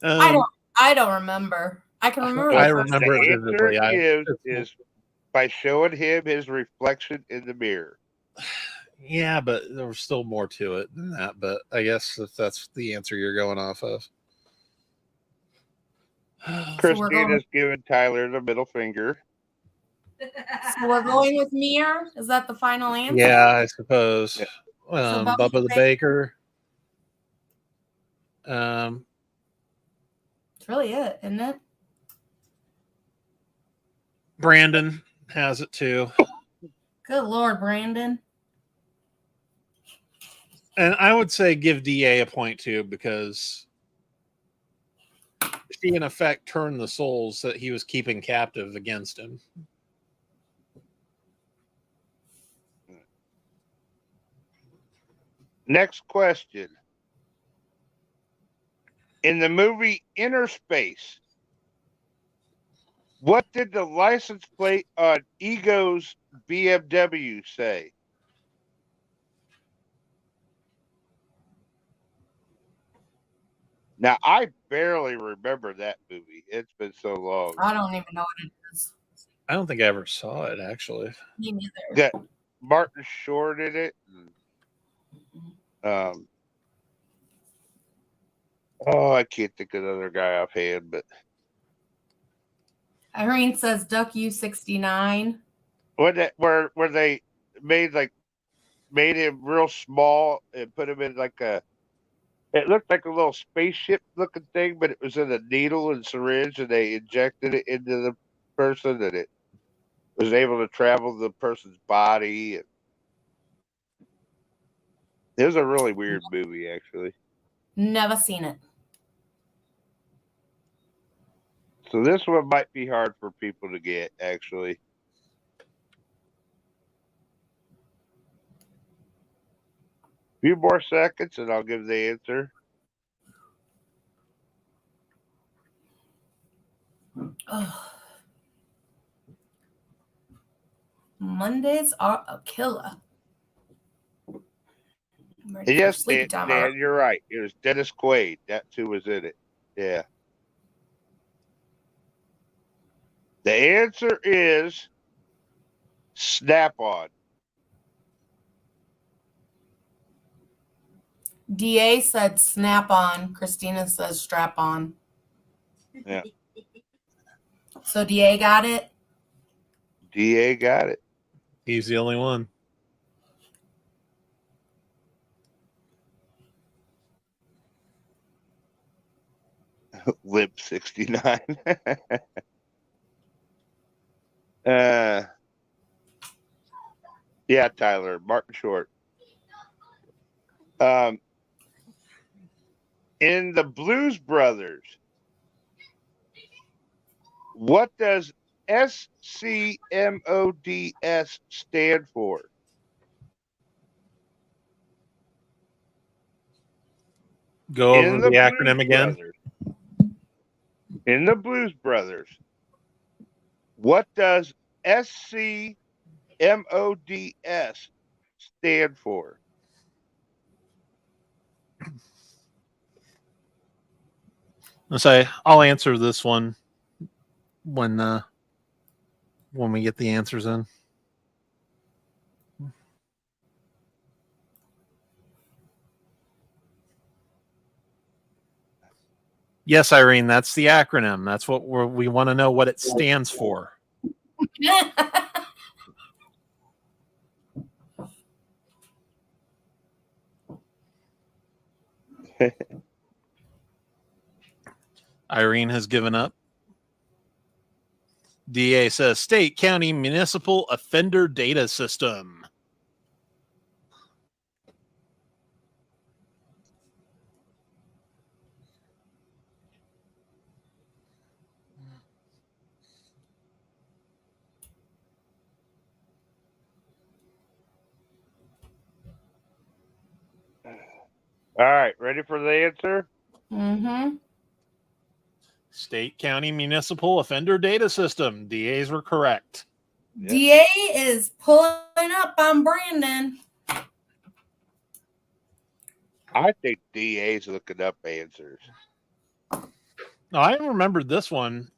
A: I don't remember. I can remember.
C: I
A: the first
C: remember
A: one.
C: it
B: The answer
C: vividly.
B: is by showing him his reflection in the mirror.
C: Yeah, but there was still more to it than that. But I guess if that's the answer you're going off of.
B: Christina's giving Tyler the middle finger.
A: So we're going with mirror. Is that the final answer?
C: Yeah, I suppose.
B: Yeah.
C: Bubba the Baker.
A: That's really it, isn't it?
C: Brandon has it too.
A: Good Lord, Brandon.
C: And I would say give DA a point too, because she in effect turned the souls that he was keeping captive against him.
B: Next question. In the movie Inner Space, what did the license plate on Ego's BMW say? Now, I barely remember that movie. It's been so long.
A: I don't even know what it is.
C: I don't think I ever saw it actually.
A: Me neither.
B: Got Martin Short in it. And, I can't think of another guy offhand, but
A: Irene says Duck U69.
B: where they made him real small and put him in it looked like a little spaceship looking thing, but it was in a needle and syringe, and they injected it into the person, and it was able to travel the person's body. It was a really weird movie, actually.
A: Never seen it.
B: So this one might be hard for people to get, actually. Few more seconds, and I'll give the answer.
A: Ugh. Mondays are a killer. I'm ready for
B: Yes,
A: sleepy time.
B: Dan, you're right. It was Dennis Quaid. That's who was in it. Yeah. The answer is Snap-on.
A: DA said snap on. Christina says strap on.
B: Yeah.
A: So DA got it?
B: DA got it.
C: He's the only one.
B: Lib 69. Yeah, Tyler, Martin Short. In the Blues Brothers, what does SCMODS stand for?
C: Go over the acronym again.
B: In the Blues Brothers, what does SCMODS stand for?
C: I'll say I'll answer this one when we get the answers in. Yes, Irene, that's the acronym. That's what we want to know what it stands for. Irene has given up. DA says State, County, Municipal Offender Data System.
B: All right, ready for the answer?
A: Mm-hmm.
C: State, County, Municipal Offender Data System. DAs were correct.
B: Yeah.
A: DA is pulling up on Brandon.
B: I think DA's looking up answers.
C: No, I remembered this one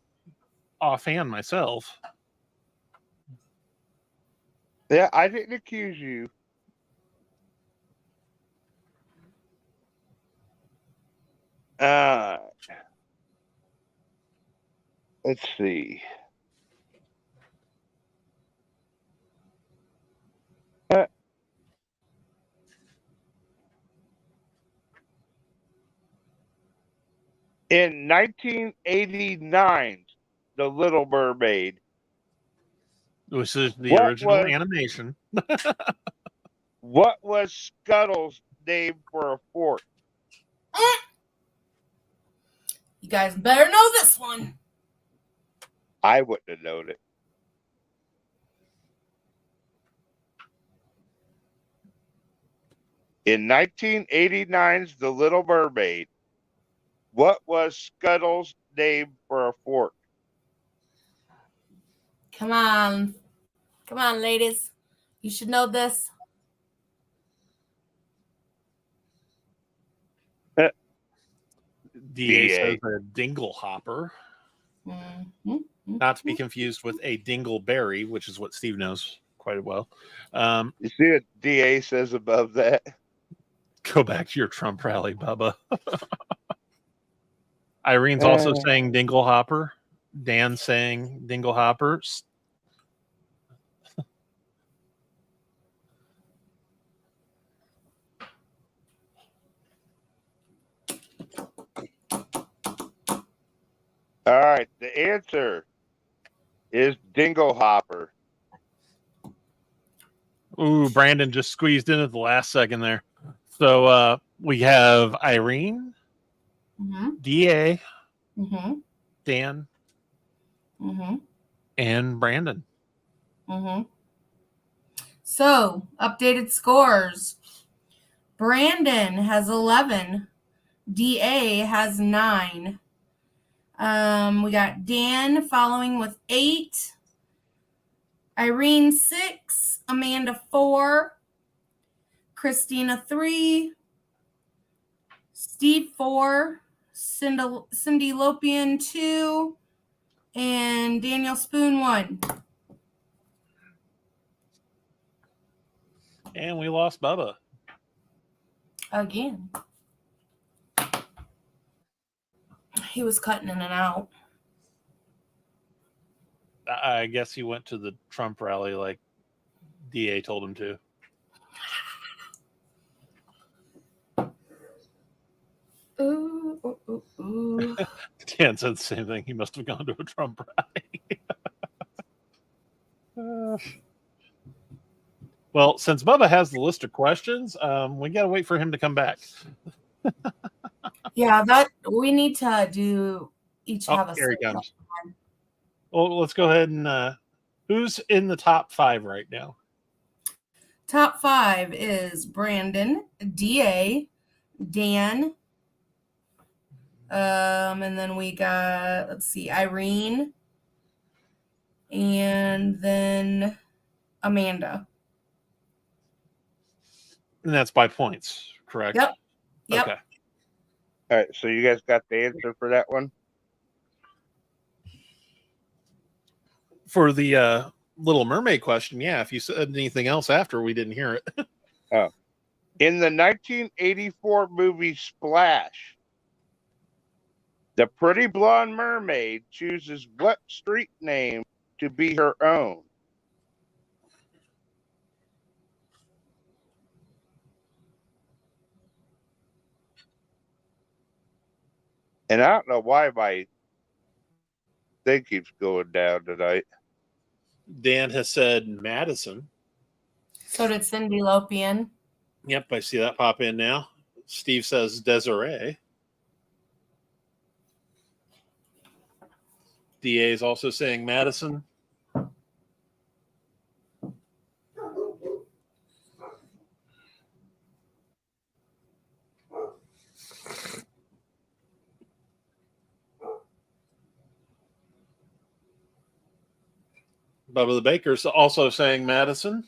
C: offhand myself.
B: Yeah, I didn't accuse you. Let's see. In 1989, The Little Mermaid.
C: This is the
B: What
C: original
B: was-
C: animation.
B: What was Scuttle's name for a fork?
A: You guys better know this one.
B: I wouldn't have known it. In 1989's The Little Mermaid, what was Scuttle's name for a fork?
A: Come on. Come on, ladies. You should know this.
C: DA says a dingle hopper,
A: Mhm.
C: not to be confused with a dingleberry, which is what Steve knows quite well.
B: You see what DA says above that?
C: Go back to your Trump rally, Bubba. Irene's also saying dingle hopper. Dan saying dingle hoppers.
B: All right, the answer is dingle hopper.
C: Ooh, Brandon just squeezed in at the last second there. So we have Irene,
A: Mhm.
C: DA,
A: Mhm.
C: Dan,
A: Mhm.
C: and Brandon.
A: Mhm. So, updated scores. Brandon has 11. DA has 9. We got Dan following with 8. Irene 6. Amanda 4. Christina 3. Steve 4. Cindy Lopian 2. And Daniel Spoon 1.
C: And we lost Bubba.
A: Again. He was cutting in and out.
C: I guess he went to the Trump rally like DA told him to.
A: Ooh, ooh, ooh, ooh.
C: Dan said the same thing. He must have gone to a Trump rally. Well, since Bubba has the list of questions, we got to wait for him to come back.
A: Yeah, that we need to do each have a
C: Here he
A: segment.
C: comes. Well, let's go ahead and who's in the top 5 right now?
A: Top 5 is Brandon, DA, Dan, and then we got, let's see, Irene, and then Amanda.
C: And that's by points, correct?
A: Yep.
C: Okay.
B: All right, so you guys got the answer for that one?
C: For the Little Mermaid question, yeah. If you said anything else after, we didn't hear it.
B: In the 1984 movie Splash, the pretty blonde mermaid chooses what street name to be her own? And I don't know why my thing keeps going down tonight.
C: Dan has said Madison.
A: So did Cindy Lopian.
C: Yep, I see that pop in now. Steve says Desiree. DA is also saying Madison. Bubba the Baker's also saying Madison.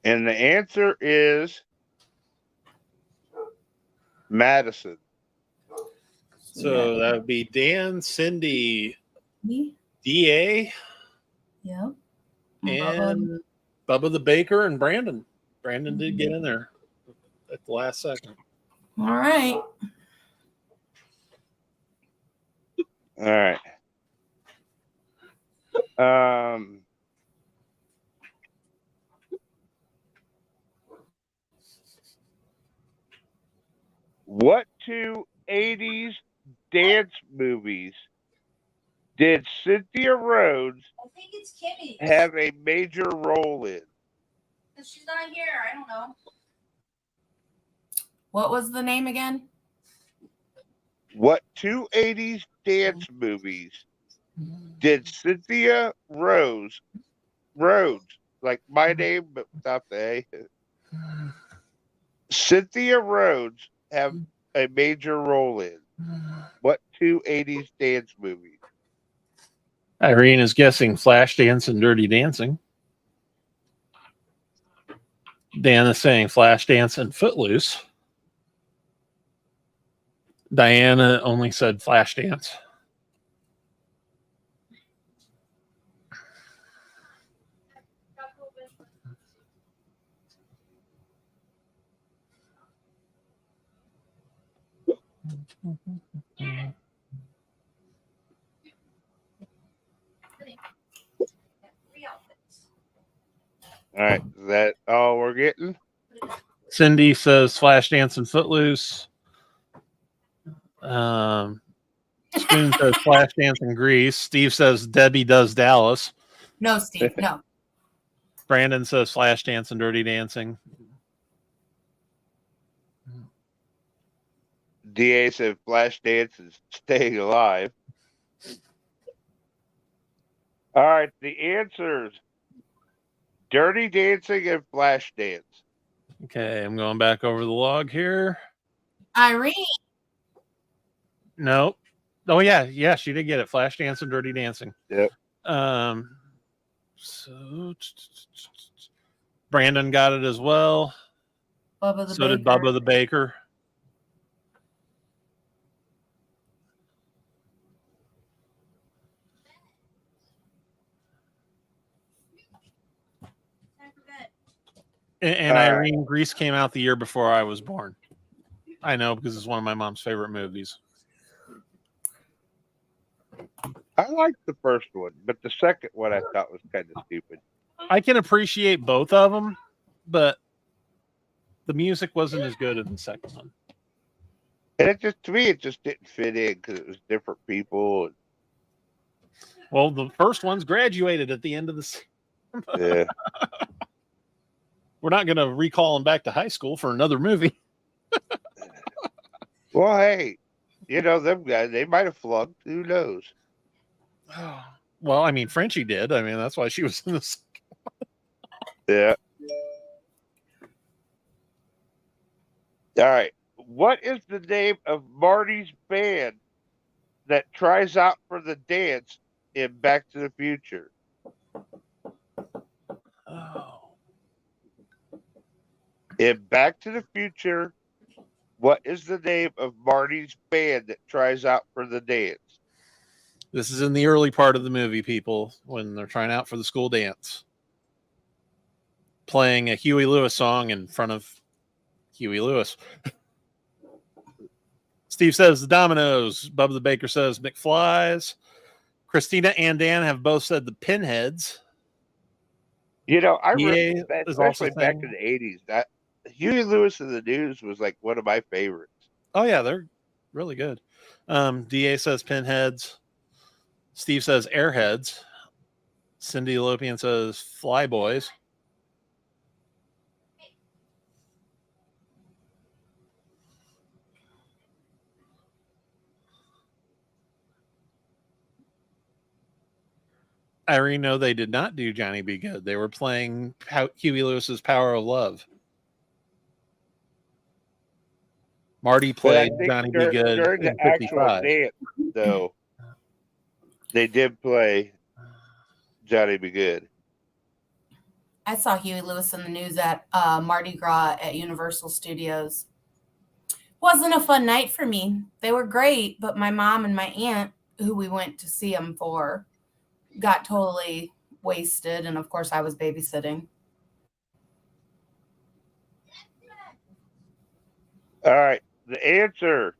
B: And the answer is Madison.
C: So that would be Dan, Cindy,
A: Me?
C: DA,
A: Yeah.
C: and Bubba the Baker and Brandon. Brandon did get in there at the last second.
A: All right.
B: All right. What 2 80s dance movies did Cynthia Rhodes
D: I think it's Kimmy.
B: have a major role in?
D: She's not here. I don't know.
A: What was the name again?
B: What 2 80s dance movies did Cynthia Rhodes, like my name but without the A, Cynthia Rhodes have a major role in? What 2 80s dance movies?
C: Irene is guessing Flashdance and Dirty Dancing. Dan is saying Flashdance and Footloose. Diana only said Flashdance.
B: All right, is that all we're getting?
C: Cindy says Flashdance and Footloose. Spoon says Flashdance and Grease. Steve says Debbie Does Dallas.
A: No, Steve. No.
C: Brandon says Flashdance and Dirty Dancing.
B: DA said Flashdance is Staying Alive. All right, the answers: Dirty Dancing and Flashdance.
C: Okay, I'm going back over the log here.
A: Irene.
C: Nope. Oh yeah, she did get it. Flashdance and Dirty Dancing.
B: Yep.
C: So Brandon got it as well.
A: Bubba the
C: So did
A: Baker.
C: Bubba the Baker. And Irene, Grease came out the year before I was born. I know because it's one of my mom's favorite movies.
B: I liked the first one, but the second one I thought was kind of stupid.
C: I can appreciate both of them, but the music wasn't as good in the second one.
B: And it just, to me, it just didn't fit in because it was different people.
C: Well, the first one's graduated at the end of the.
B: Yeah.
C: We're not going to recall him back to high school for another movie.
B: Well, hey, you know, them guys, they might have flunked. Who knows?
C: Well, I mean, Frenchie did. I mean, that's why she was in this.
B: Yeah. All right. What is the name of Marty's band that tries out for the dance in Back to the Future?
C: Oh.
B: In Back to the Future, what is the name of Marty's band that tries out for the dance?
C: This is in the early part of the movie, people, when they're trying out for the school dance. Playing a Huey Lewis song in front of Huey Lewis. Steve says the Dominoes. Bubba the Baker says McFly's. Christina and Dan have both said the Pinheads.
B: You know, I
C: EA
B: remember,
C: is also
B: especially back
C: saying-
B: in the 80s, that Huey Lewis and the News was like one of my favorites.
C: Oh, yeah, they're really good. DA says Pinheads. Steve says Airheads. Cindy Lopian says Flyboys. Irene, no, they did not do Johnny Be Good. They were playing Huey Lewis's Power of Love. Marty played Johnny Be Good
B: during
C: in
B: the actual
C: 55.
B: dance, though. They did play Johnny Be Good.
A: I saw Huey Lewis in the News at Mardi Gras at Universal Studios. Wasn't a fun night for me. They were great, but my mom and my aunt, who we went to see them for, got totally wasted. And of course, I was babysitting.
B: All right. The answer,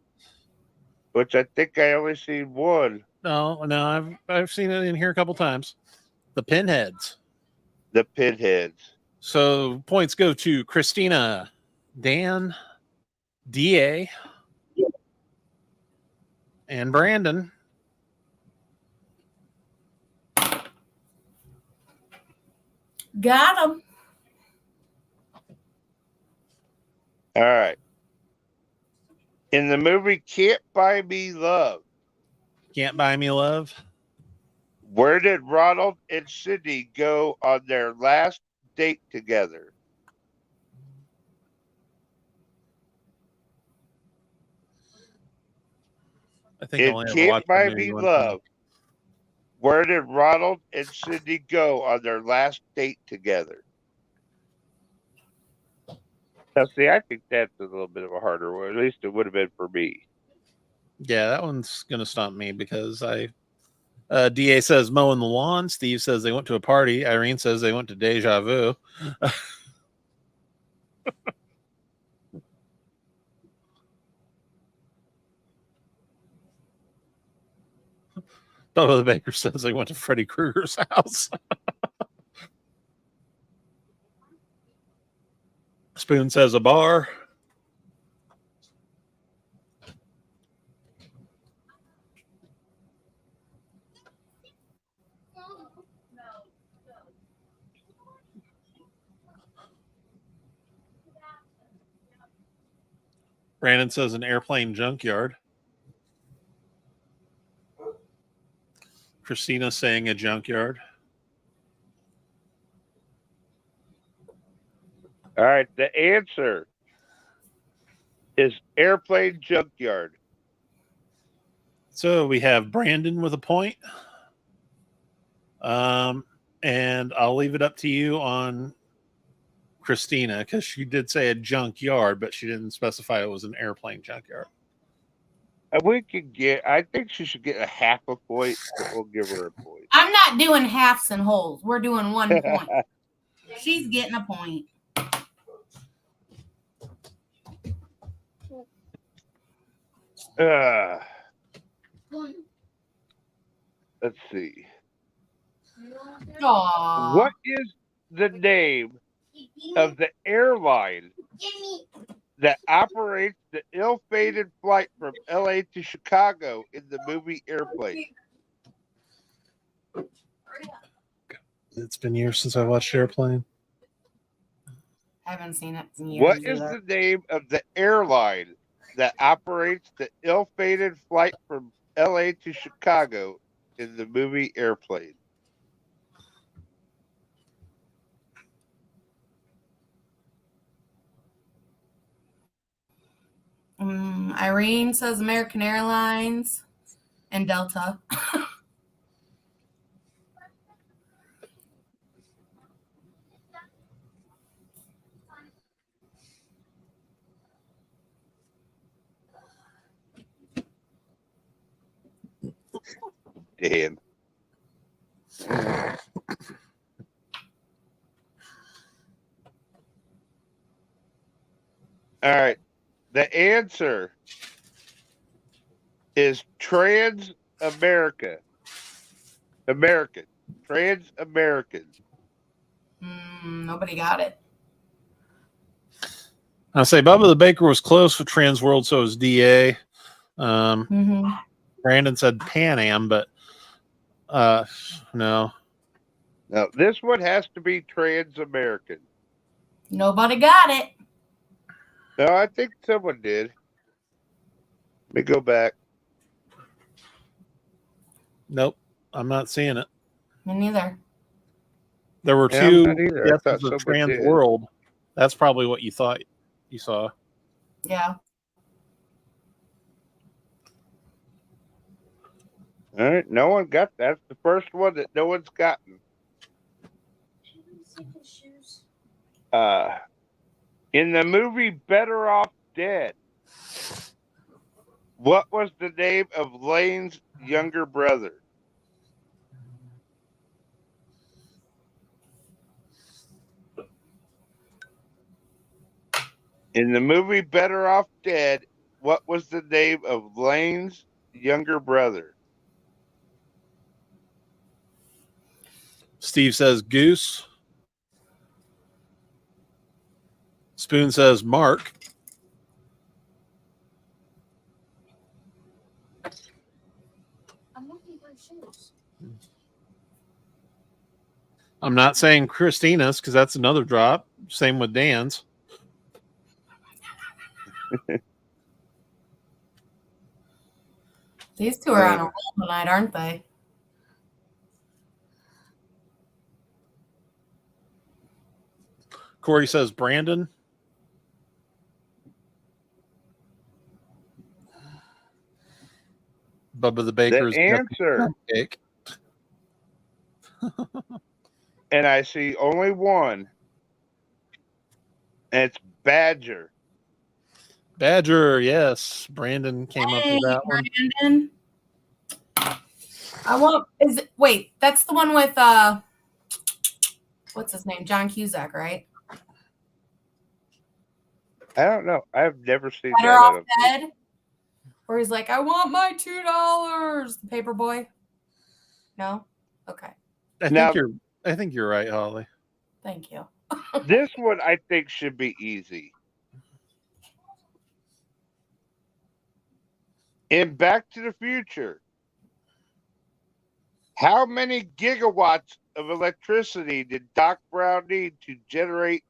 B: which I think I only seen one,
C: No, I've seen it in here a couple times. The Pinheads.
B: the Pinheads.
C: So points go to Christina, Dan, DA, and Brandon.
A: Got them.
B: All right. In the movie Can't Buy Me Love,
C: Can't Buy Me Love.
B: where did Ronald and Cindy go on their last date together?
C: I think I
B: In
C: only ever
B: Can't
C: watched
B: Buy
C: the movie
B: Me
C: one
B: Love,
C: time.
B: where did Ronald and Cindy go on their last date together? Now, see, I think that's a little bit of a harder one. At least it would have been for me.
C: Yeah, that one's gonna stump me because DA says mowing the lawn. Steve says they went to a party. Irene says they went to Deja Vu. Bubba the Baker says they went to Freddy Krueger's house. Spoon says a bar. Brandon says an airplane junkyard. Christina saying a junkyard.
B: All right, the answer is airplane junkyard.
C: So we have Brandon with a point. And I'll leave it up to you on Christina because she did say a junkyard, but she didn't specify it was an airplane junkyard.
B: We could get. I think she should get a half a point, but we'll give her a point.
A: I'm not doing halves and wholes. We're doing 1 point. She's getting a point.
B: Let's see.
A: Aww.
B: What is the name of the airline that operates the ill-fated flight from LA to Chicago in the movie Airplane?
C: It's been years since I watched Airplane.
A: I haven't seen it in years.
B: What is
A: either.
B: the name of the airline that operates the ill-fated flight from LA to Chicago in the movie Airplane?
A: Irene says American Airlines and Delta.
B: Dan. All right. The answer is Trans-America. American. Trans-American.
A: Nobody got it.
C: I'll say Bubba the Baker was close with Trans World, so was DA. Brandon said Pan Am, but no.
B: Now, this one has to be Trans-American.
A: Nobody got it.
B: No, I think someone did. Let me go back.
C: Nope, I'm not seeing it.
A: Me neither.
C: There were
B: Yeah, I'm
C: two
B: not either. I
C: guesses
B: thought
C: of
B: someone
C: Trans
B: did.
C: World. That's probably what you thought you saw.
A: Yeah.
B: All right, no one got that. That's the first one that no one's gotten. In the movie Better Off Dead, what was the name of Lane's younger brother? In the movie Better Off Dead, what was the name of Lane's younger brother?
C: Steve says Goose. Spoon says Mark.
D: I'm looking for shoes.
C: I'm not saying Christina's because that's another drop. Same with Dan's.
A: These two are on a roll tonight, aren't they?
C: Corey says Brandon. Bubba the Baker's
B: The answer,
C: cake.
B: and I see only one, And it's Badger.
C: Badger, yes. Brandon came up with that one.
A: Brandon. Wait, that's the one with what's his name? John Cusack, right?
B: I don't know. I've never seen
A: Better
B: that.
A: Off Dead. Where he's like, I want my $2. The paper boy. No? Okay.
C: I think you're right, Holly.
A: Thank you.
B: This one I think should be easy. In Back to the Future, how many gigawatts of electricity did Doc Brown need to generate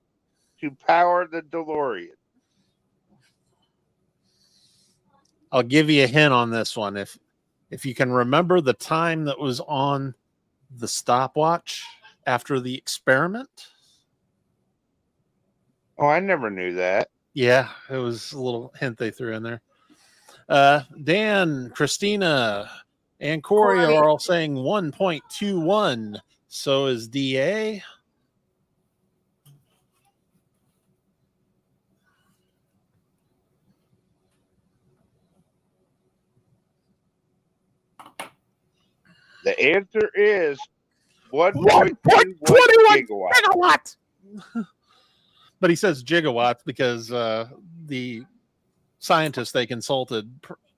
B: to power the DeLorean?
C: I'll give you a hint on this one. If you can remember the time that was on the stopwatch after the experiment.
B: Oh, I never knew that.
C: Yeah, it was a little hint they threw in there. Dan, Christina, and Corey are all saying 1.21. So is DA.
B: The answer is 1.21 gigawatts.
C: But he says gigawatts because the scientists they consulted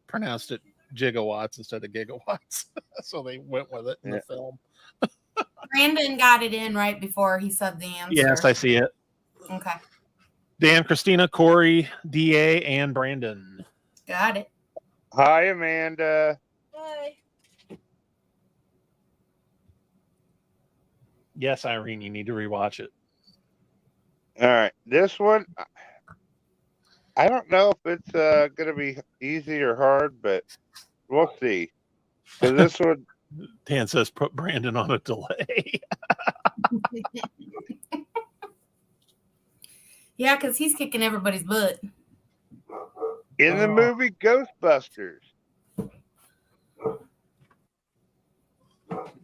C: pronounced it gigawatts instead of gigawatts. So they went with it in the film.
A: Brandon got it in right before he said the answer.
C: Yes, I see it.
A: Okay.
C: Dan, Christina, Corey, DA, and Brandon.
A: Got it.
B: Hi, Amanda.
D: Hi.
C: Yes, Irene, you need to rewatch it.
B: All right. This one, I don't know if it's going to be easy or hard, but we'll see. Because this one,
C: Dan says put Brandon on a delay.
A: Yeah, because he's kicking everybody's butt.
B: in the movie Ghostbusters,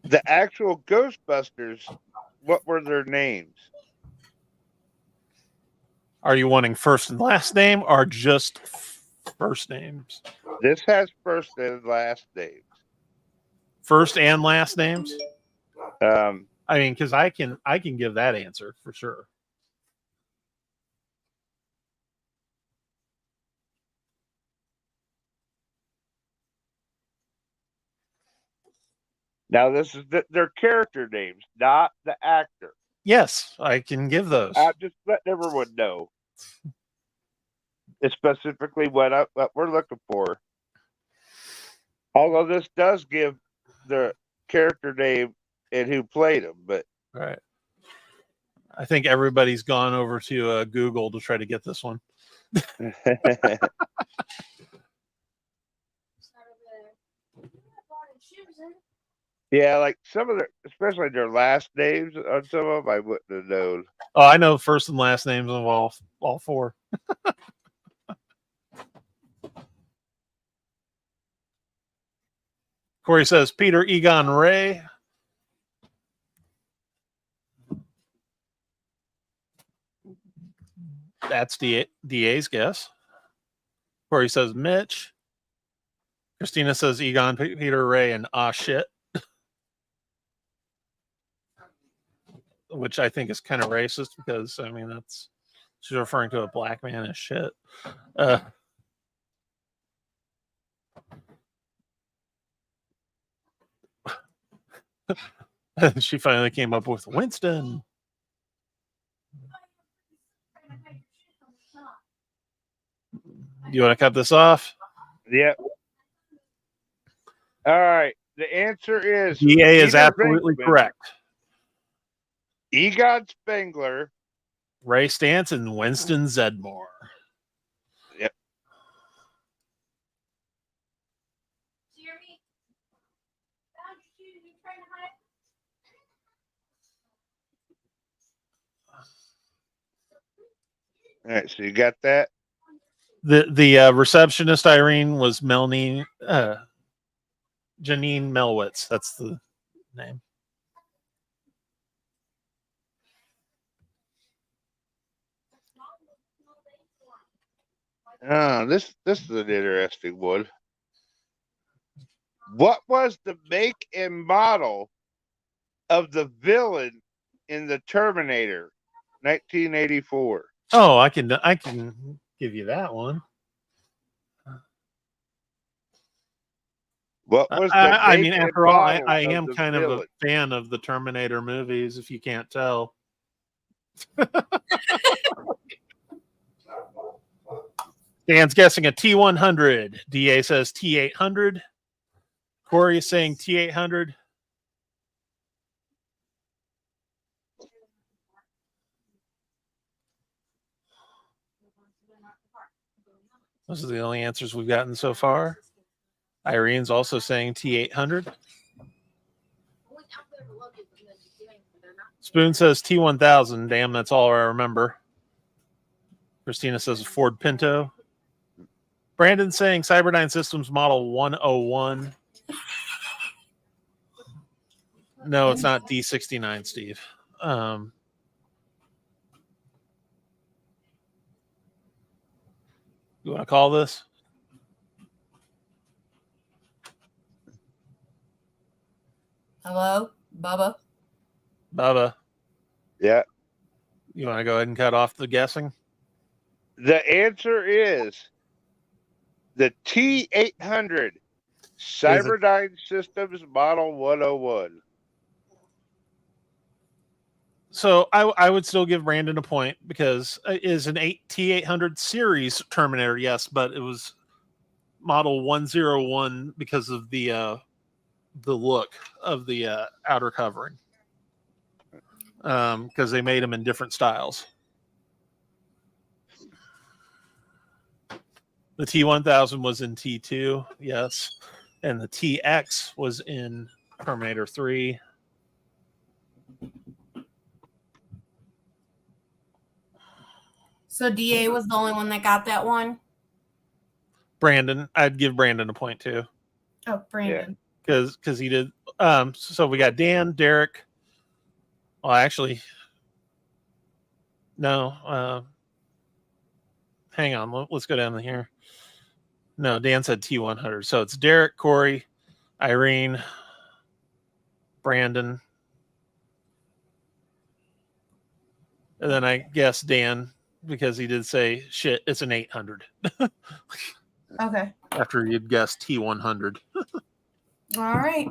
B: the actual Ghostbusters, what were their names?
C: Are you wanting first and last name or just first names?
B: This has first and last names.
C: First and last names?
B: I
C: mean, because I can give that answer for sure.
B: Now, this is their character names, not the actor.
C: Yes, I can give those.
B: I'm just letting everyone know. It's specifically what we're looking for. Although this does give the character name and who played him, but
C: All right. I think everybody's gone over to Google to try to get this one.
B: yeah, like some of their, especially their last names on some of them, I wouldn't have known.
C: Oh, I know first and last names of all four. Corey says Peter Egon Ray. That's DA's guess. Corey says Mitch. Christina says Egon Peter Ray and shit. Which I think is kind of racist because I mean she's referring to a black man as shit. She finally came up with Winston. You want to cut this off?
B: Yep. All right. The answer is
C: DA is
B: Peter
C: absolutely
B: Venkman,
C: correct.
B: Egon Spengler,
C: Ray Stantz and Winston Zedmore.
B: Yep. All right, so you got that?
C: The receptionist Irene was Janine Melwitz. That's the name.
B: This is an interesting one. What was the make and model of the villain in the Terminator, 1984?
C: Oh, I can give you that one.
B: What was the
C: I
B: make
C: mean,
B: and
C: after all, I
B: model of
C: am
B: the
C: kind of a
B: villain?
C: fan of the Terminator movies, if you can't tell. Dan's guessing a T100. DA says T800. Corey is saying T800. Those are the only answers we've gotten so far. Irene's also saying T800. Spoon says T1000. Damn, that's all I remember. Christina says a Ford Pinto. Brandon saying Cyberdyne Systems Model 101. No, it's not D69, Steve. You want to call this?
A: Hello, Bubba.
C: Bubba,
B: Yeah.
C: you want to go ahead and cut off the guessing?
B: The answer is the T800 Cyberdyne Systems Model 101.
C: So I would still give Brandon a point because it is an T800 series Terminator, yes, but it was model 101 because of the look of the outer covering. Because they made them in different styles. The T1000 was in T2, yes, and the TX was in Terminator 3.
A: So DA was the only one that got that one.
C: Brandon, I'd give Brandon a point too.
A: Oh, Brandon.
C: Because he did. So we got Dan, Derek. Well, actually, no. Hang on. Let's go down here. No, Dan said T100. So it's Derek, Corey, Irene, Brandon, and then I guess Dan, because he did say shit. It's an 800.
A: Okay.
C: After you'd guessed T100.
A: All right.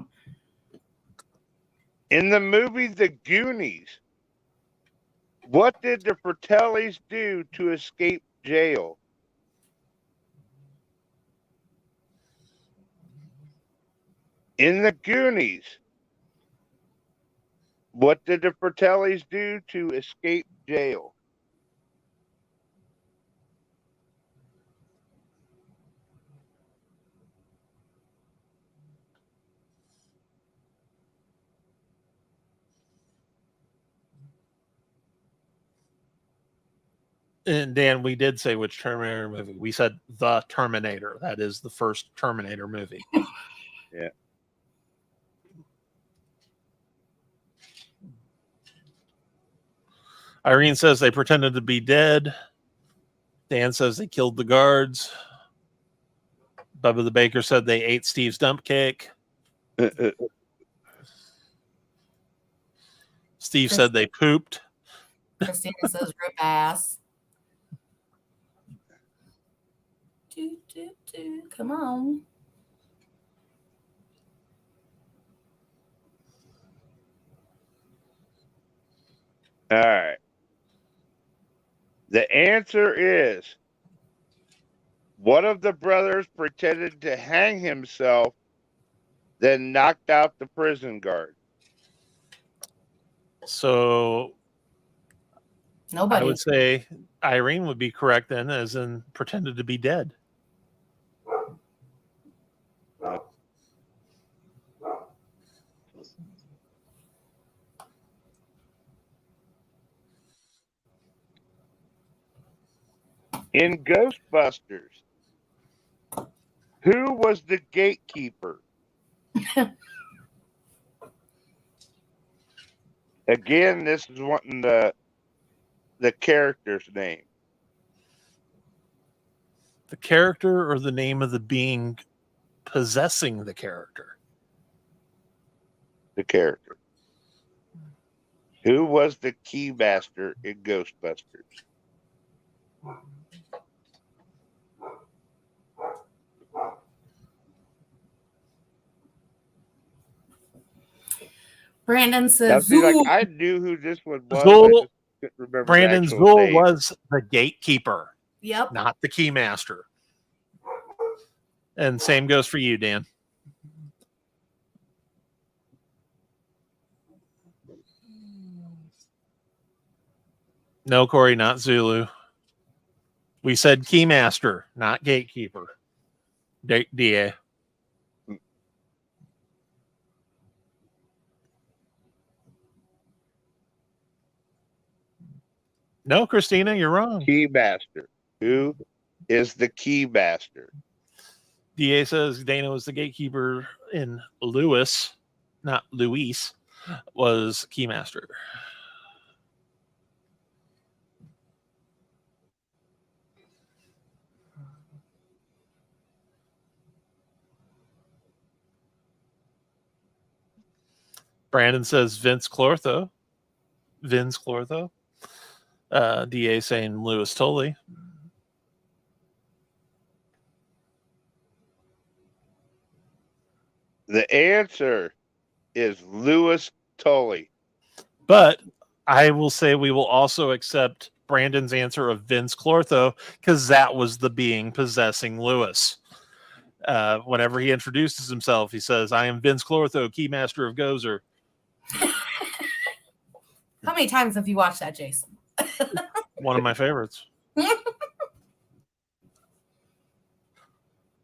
B: In the movie The Goonies, what did the Fratellis do to escape jail? In The Goonies, what did the Fratellis do to escape jail?
C: And Dan, we did say which Terminator movie. We said The Terminator. That is the first Terminator movie.
B: Yeah.
C: Irene says they pretended to be dead. Dan says they killed the guards. Bubba the Baker said they ate Steve's dump cake. Steve said they pooped.
A: Christina says rip ass. Come on.
B: All right. The answer is one of the brothers pretended to hang himself, then knocked out the prison guard.
C: So
A: Nobody.
C: I would say Irene would be correct then, as in pretended to be dead.
B: In Ghostbusters, who was the gatekeeper? Again, this is wanting the character's name.
C: The character or the name of the being possessing the character?
B: The character. Who was the Keymaster in Ghostbusters?
A: Brandon
B: Now,
A: says
B: see, like
A: Zool.
B: I knew who this one was. I
C: Zool.
B: just couldn't remember
C: Brandon
B: the actual
C: Zool
B: name.
C: was the gatekeeper,
A: Yep.
C: not the keymaster. And same goes for you, Dan. No, Corey, not Zulu. We said keymaster, not gatekeeper. DA. No, Christina, you're wrong.
B: Keymaster. Who is the Keymaster?
C: DA says Dana was the gatekeeper in Lewis, not Luis, was keymaster. Brandon says Vince Clortho. Vince Clortho. DA saying Lewis Tully.
B: The answer is Lewis Tully.
C: But I will say we will also accept Brandon's answer of Vince Clortho because that was the being possessing Lewis. Whenever he introduces himself, he says, "I am Vince Clortho, Keymaster of Gozer."
A: How many times have you watched that, Jason?
C: One of my favorites.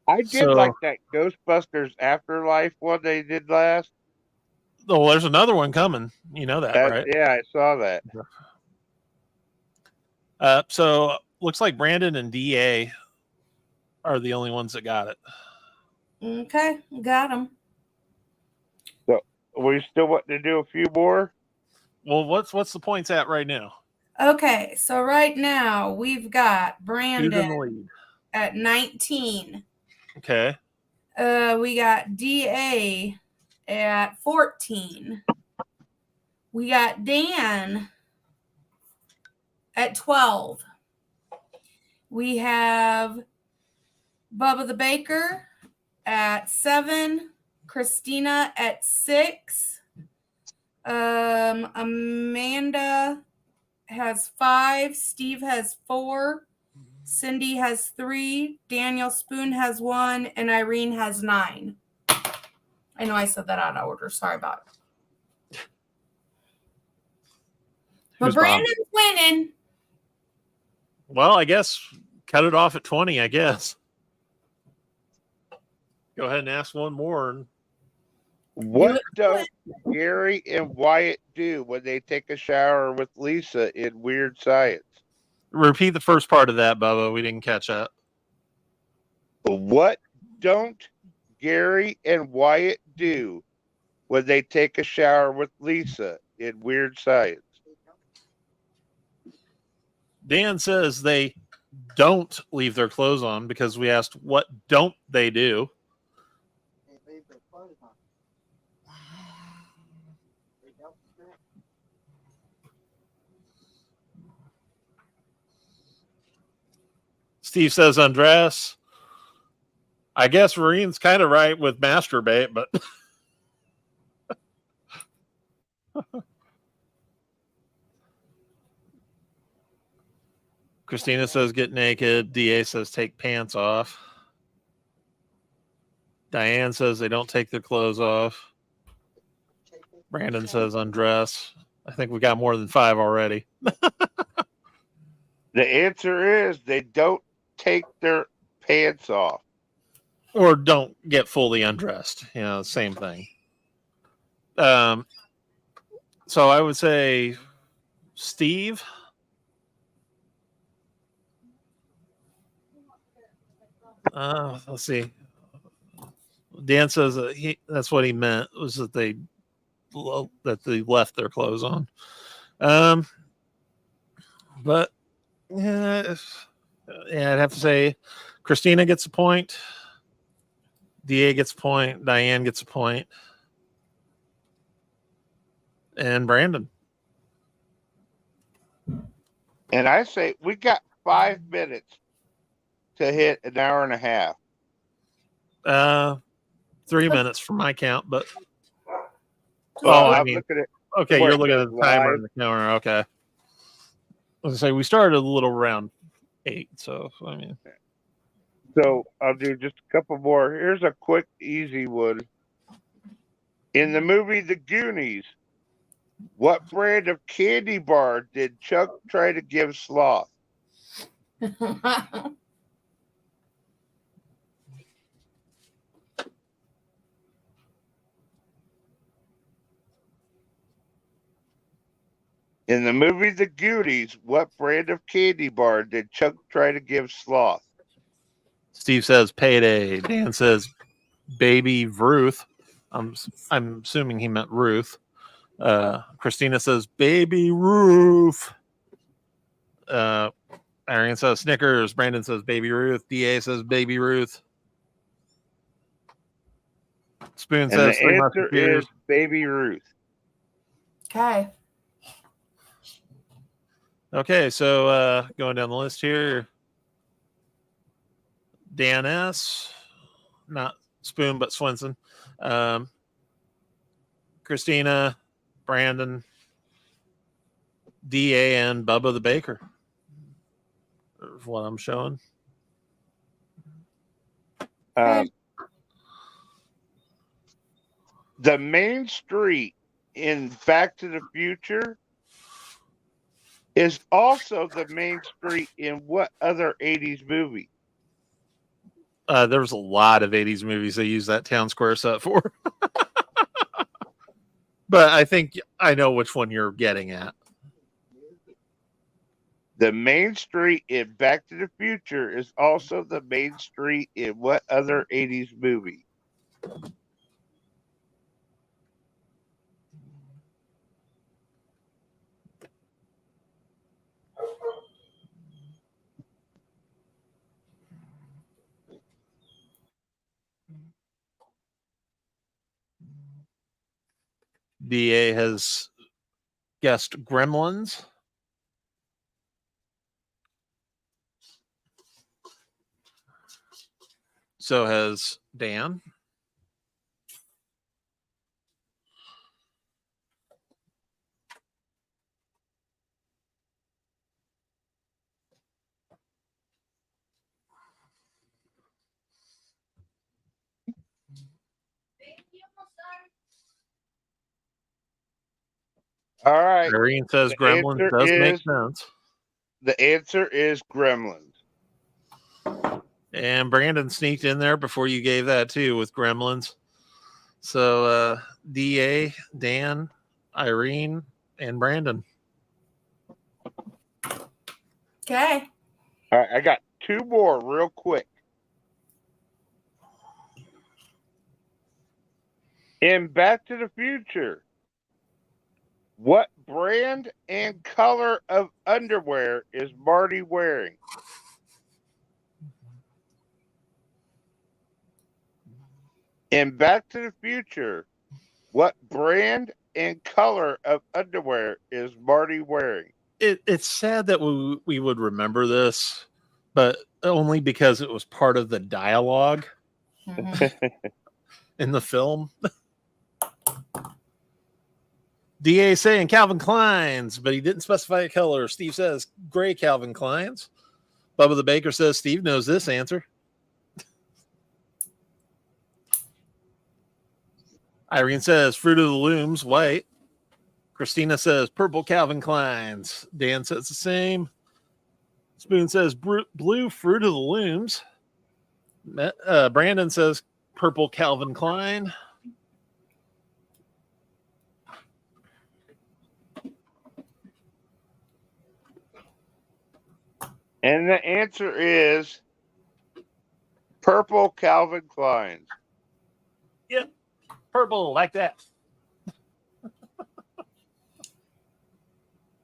B: I did
C: So-
B: like that Ghostbusters Afterlife one they did last.
C: Oh, there's another one coming. You know that, right?
B: Yeah, I saw that.
C: So looks like Brandon and DA are the only ones that got it.
A: Okay, got him.
B: We still want to do a few more?
C: Well, what's the points at right now?
A: Okay, so right now we've got
C: Who's in the
A: Brandon
C: lead?
A: at 19.
C: Okay.
A: We got DA at 14. We got Dan at 12. We have Bubba the Baker at 7. Christina at 6. Amanda has 5. Steve has 4. Cindy has 3. Daniel Spoon has 1. And Irene has 9. I know I said that out of order. Sorry about it. But
C: Who's Bob?
A: Brandon's winning.
C: Well, I guess cut it off at 20, I guess. Go ahead and ask one more.
B: What does Gary and Wyatt do when they take a shower with Lisa in Weird Science?
C: Repeat the first part of that, Bubba. We didn't catch that.
B: What don't Gary and Wyatt do when they take a shower with Lisa in Weird Science?
C: Dan says they don't leave their clothes on because we asked what don't they do. Steve says undress. I guess Marine's kind of right with masturbate, but Christina says get naked. DA says take pants off. Diane says they don't take their clothes off. Brandon says undress. I think we got more than 5 already.
B: The answer is they don't take their pants off.
C: Or don't get fully undressed. You know, same thing. So I would say Steve. Let's see. Dan says that that's what he meant was that they left their clothes on. But yeah, I'd have to say Christina gets a point. DA gets a point. Diane gets a point. And Brandon.
B: And I say we got 5 minutes to hit an hour and a half.
C: 3 minutes from my count, but
B: Well,
C: I
B: I'm
C: mean,
B: looking at
C: okay,
B: Wait,
C: you're looking at the timer
B: live?
C: in the counter. Okay. I was gonna say we started a little around 8, so I mean,
B: So I'll do just a couple more. Here's a quick, easy one. In the movie The Goonies, what brand of candy bar did Chuck try to give Sloth? In the movie The Goonies, what brand of candy bar did Chuck try to give Sloth?
C: Steve says payday. Dan says baby Ruth. I'm assuming he meant Ruth. Christina says baby Ruth. Arian says Snickers. Brandon says baby Ruth. DA says baby Ruth. Spoon
B: And
C: says
B: the
C: Three
B: answer
C: Musketeers.
B: is Baby Ruth.
A: Okay.
C: Okay, so going down the list here. Dan S. Not Spoon, but Swenson. Christina, Brandon, DA, and Bubba the Baker. Is what I'm showing.
B: The main street in Back to the Future is also the main street in what other 80s movie?
C: There was a lot of 80s movies they used that town square set for. But I think I know which one you're getting at.
B: The main street in Back to the Future is also the main street in what other 80s movie?
C: DA has guessed Gremlins. So has Dan.
B: All right.
C: Irene says
B: The
C: Gremlins
B: answer
C: does make
B: is-
C: sense.
B: The answer is Gremlins.
C: And Brandon sneaked in there before you gave that too with Gremlins. So DA, Dan, Irene, and Brandon.
A: Okay.
B: All right, I got 2 more real quick. In Back to the Future, what brand and color of underwear is Marty wearing? In Back to the Future, what brand and color of underwear is Marty wearing?
C: It's sad that we would remember this, but only because it was part of the dialogue
A: Mhm.
C: in the film. DA saying Calvin Klein's, but he didn't specify a color. Steve says gray Calvin Klein's. Bubba the Baker says Steve knows this answer. Irene says Fruit of the Looms, white. Christina says purple Calvin Klein's. Dan says the same. Spoon says blue Fruit of the Looms. Brandon says purple Calvin Klein.
B: And the answer is purple Calvin Klein's.
C: Yep, purple like that.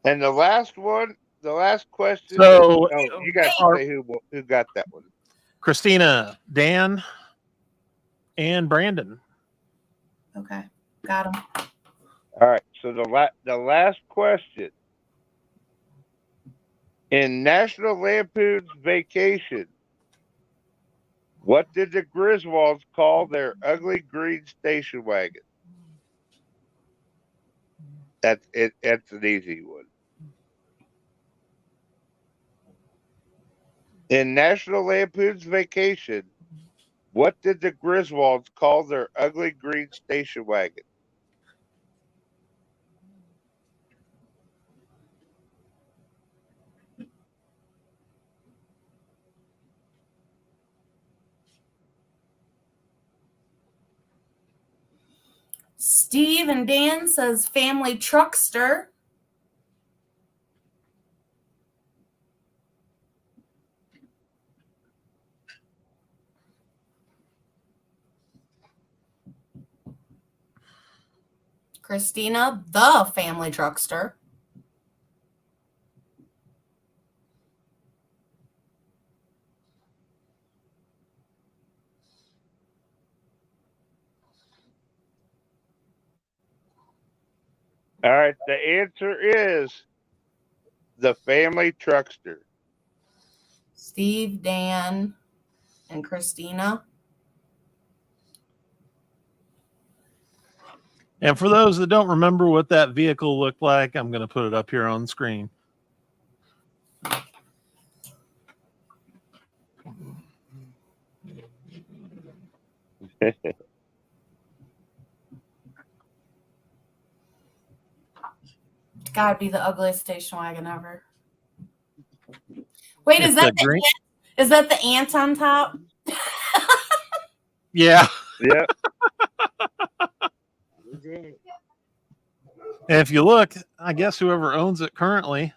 B: And the last one, the last question.
C: So-
B: you got to say who got that one.
C: Christina, Dan, and Brandon.
A: Okay, got him.
B: All right. So the last question. In National Lampoon's Vacation, what did the Griswolds call their ugly green station wagon? That's it. That's an easy one. In National Lampoon's Vacation, what did the Griswolds call their ugly green station wagon?
A: Steve and Dan says family truckster. Christina, the family truckster.
B: All right. The answer is the family truckster.
A: Steve, Dan, and Christina.
C: And for those that don't remember what that vehicle looked like, I'm going to put it up here on the screen.
A: Gotta be the ugliest station wagon ever. Wait,
C: It's the green-
A: is that the ant on top?
C: Yeah.
B: Yep.
C: And if you look, I guess whoever owns it currently,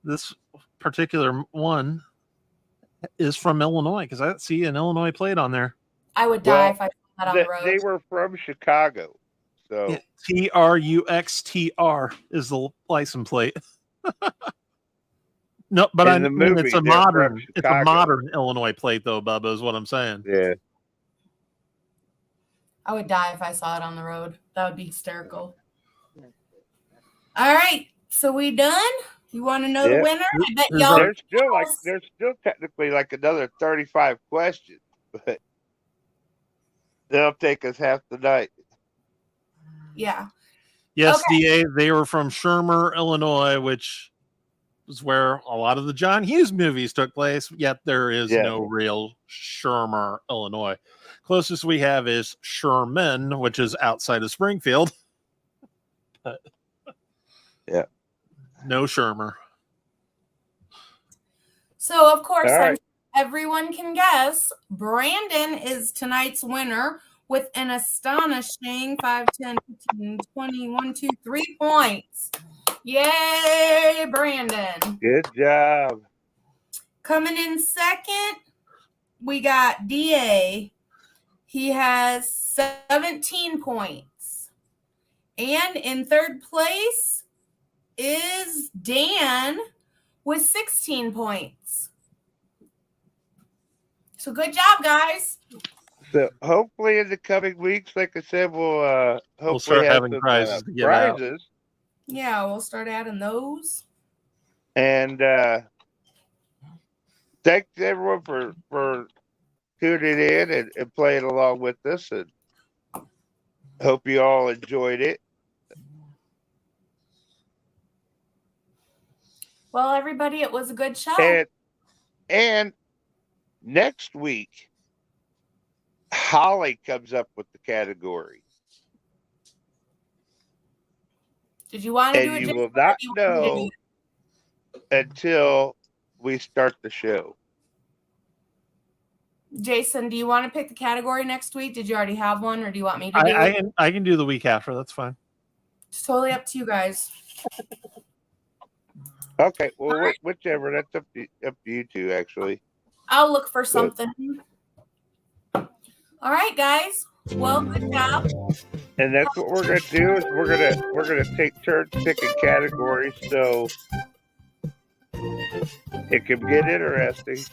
C: this particular one is from Illinois because I see an Illinois plate on there.
A: I would die if I saw that on the road.
B: They were from Chicago. So
C: Yeah, TRUXTR is the license plate. No, but
B: In the movie,
C: it's a
B: they're from
C: modern, it's a
B: Chicago.
C: modern Illinois plate though, Bubba, is what I'm saying.
B: yeah.
A: I would die if I saw it on the road. That would be hysterical. All right, so we done? You want to know the
B: Yeah.
A: winner? I bet
C: There's
A: y'all.
B: There's still technically like another 35 questions, but they'll take us half the night.
A: Yeah.
C: Yes,
A: Okay.
C: DA, they were from Shermer, Illinois, which is where a lot of the John Hughes movies took place, yet there is
B: Yeah.
C: no real Shermer, Illinois. Closest we have is Sherman, which is outside of Springfield. But
B: Yeah.
C: no Shermer.
A: So, of course,
B: All right.
A: everyone can guess. Brandon is tonight's winner with an astonishing 5, 10, 15, 20, 1, 2, 3 points. Yay, Brandon.
B: Good job.
A: Coming in second, we got DA. He has 17 points. And in third place is Dan with 16 points. So good job, guys.
B: So hopefully in the coming weeks, like I said, we'll hopefully
C: start
B: have
C: having
B: some,
C: prizes to give out.
B: prizes.
A: Yeah, we'll start adding those.
B: And thanks everyone for tuning in and playing along with us, and hope you all enjoyed it.
A: Well, everybody, it was a good show.
B: And next week, Holly comes up with the category,
A: Did you want to do
B: and
A: it?
B: you will
A: Jason, or
B: not
A: do you want me to do
B: know
A: it?
B: until we start the show.
A: Jason, do you want to pick the category next week? Did you already have one, or do you want me to do it?
C: I can do the week after. That's fine.
A: It's totally up to you guys.
B: Okay, well,
A: All right.
B: whichever. That's up to you two, actually.
A: I'll look for something. All right, guys. Well, good job.
B: And that's what we're gonna do. Is we're gonna take turns picking categories, so it can get interesting.